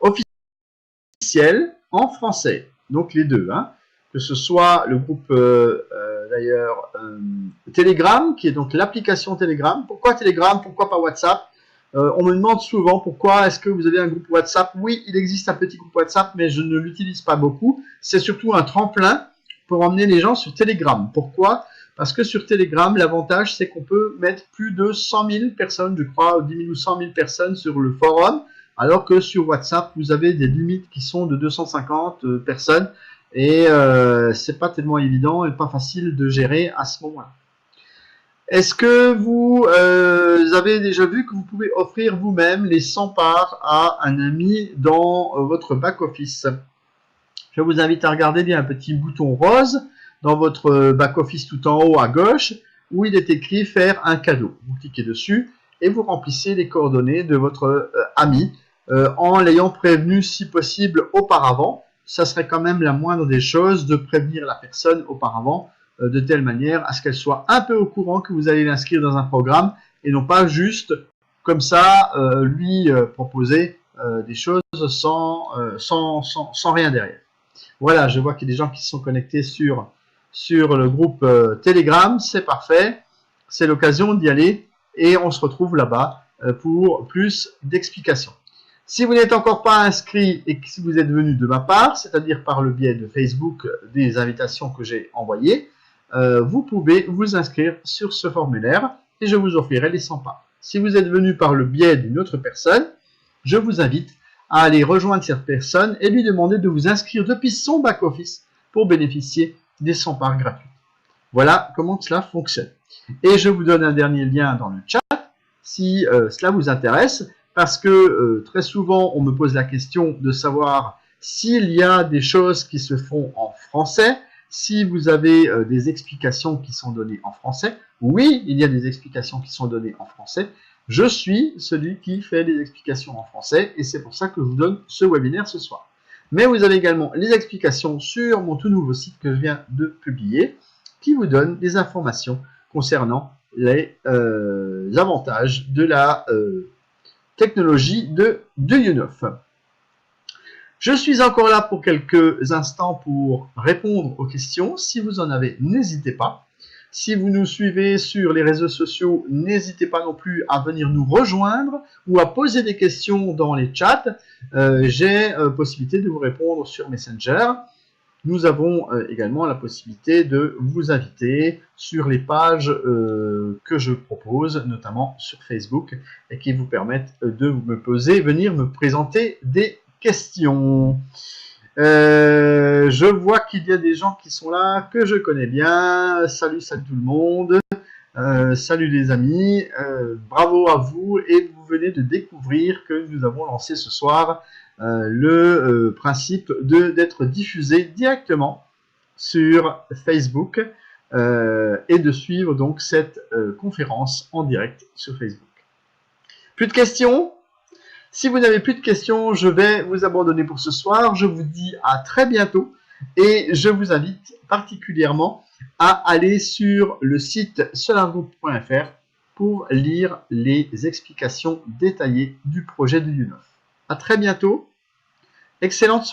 officiel en français, donc les deux, hein, que ce soit le groupe d'ailleurs Telegram, qui est donc l'application Telegram. Pourquoi Telegram? Pourquoi pas WhatsApp? On me demande souvent pourquoi est-ce que vous avez un groupe WhatsApp. Oui, il existe un petit groupe WhatsApp, mais je ne l'utilise pas beaucoup. C'est surtout un tremplin pour emmener les gens sur Telegram. Pourquoi? Parce que sur Telegram, l'avantage, c'est qu'on peut mettre plus de 100 000 personnes, je crois, 10 000 ou 100 000 personnes sur le forum, alors que sur WhatsApp, vous avez des limites qui sont de 250 personnes, et c'est pas tellement évident et pas facile de gérer à ce moment-là. Est-ce que vous avez déjà vu que vous pouvez offrir vous-même les 100 parts à un ami dans votre back-office? Je vous invite à regarder, il y a un petit bouton rose dans votre back-office tout en haut à gauche où il est écrit « Faire un cadeau ». Vous cliquez dessus et vous remplissez les coordonnées de votre ami en l'ayant prévenu si possible auparavant. Ça serait quand même la moindre des choses de prévenir la personne auparavant de telle manière à ce qu'elle soit un peu au courant que vous allez l'inscrire dans un programme et non pas juste comme ça lui proposer des choses sans rien derrière. Voilà, je vois qu'il y a des gens qui sont connectés sur le groupe Telegram, c'est parfait, c'est l'occasion d'y aller et on se retrouve là-bas pour plus d'explications. Si vous n'êtes encore pas inscrit et que si vous êtes venu de ma part, c'est-à-dire par le biais de Facebook, des invitations que j'ai envoyées, vous pouvez vous inscrire sur ce formulaire et je vous offrirai les 100 parts. Si vous êtes venu par le biais d'une autre personne, je vous invite à aller rejoindre cette personne et lui demander de vous inscrire depuis son back-office pour bénéficier des 100 parts gratuites. Voilà comment cela fonctionne. Et je vous donne un dernier lien dans le chat si cela vous intéresse, parce que très souvent on me pose la question de savoir s'il y a des choses qui se font en français, si vous avez des explications qui sont données en français. Oui, il y a des explications qui sont données en français. Je suis celui qui fait les explications en français et c'est pour ça que je vous donne ce webinaire ce soir. Mais vous avez également les explications sur mon tout nouveau site que je viens de publier qui vous donne des informations concernant les avantages de la technologie de YouNof. Je suis encore là pour quelques instants pour répondre aux questions. Si vous en avez, n'hésitez pas. Si vous nous suivez sur les réseaux sociaux, n'hésitez pas non plus à venir nous rejoindre ou à poser des questions dans les chats. J'ai possibilité de vous répondre sur Messenger. Nous avons également la possibilité de vous inviter sur les pages que je propose, notamment sur Facebook, et qui vous permettent de me poser, venir me présenter des questions. Je vois qu'il y a des gens qui sont là, que je connais bien. Salut tout le monde. Salut les amis. Bravo à vous. Et vous venez de découvrir que nous avons lancé ce soir le principe d'être diffusé directement sur Facebook et de suivre donc cette conférence en direct sur Facebook. Plus de questions? Si vous n'avez plus de questions, je vais vous abandonner pour ce soir. Je vous dis à très bientôt et je vous invite particulièrement à aller sur le site solargroup.fr pour lire les explications détaillées du projet de YouNof. À très bientôt. Excellente soirée.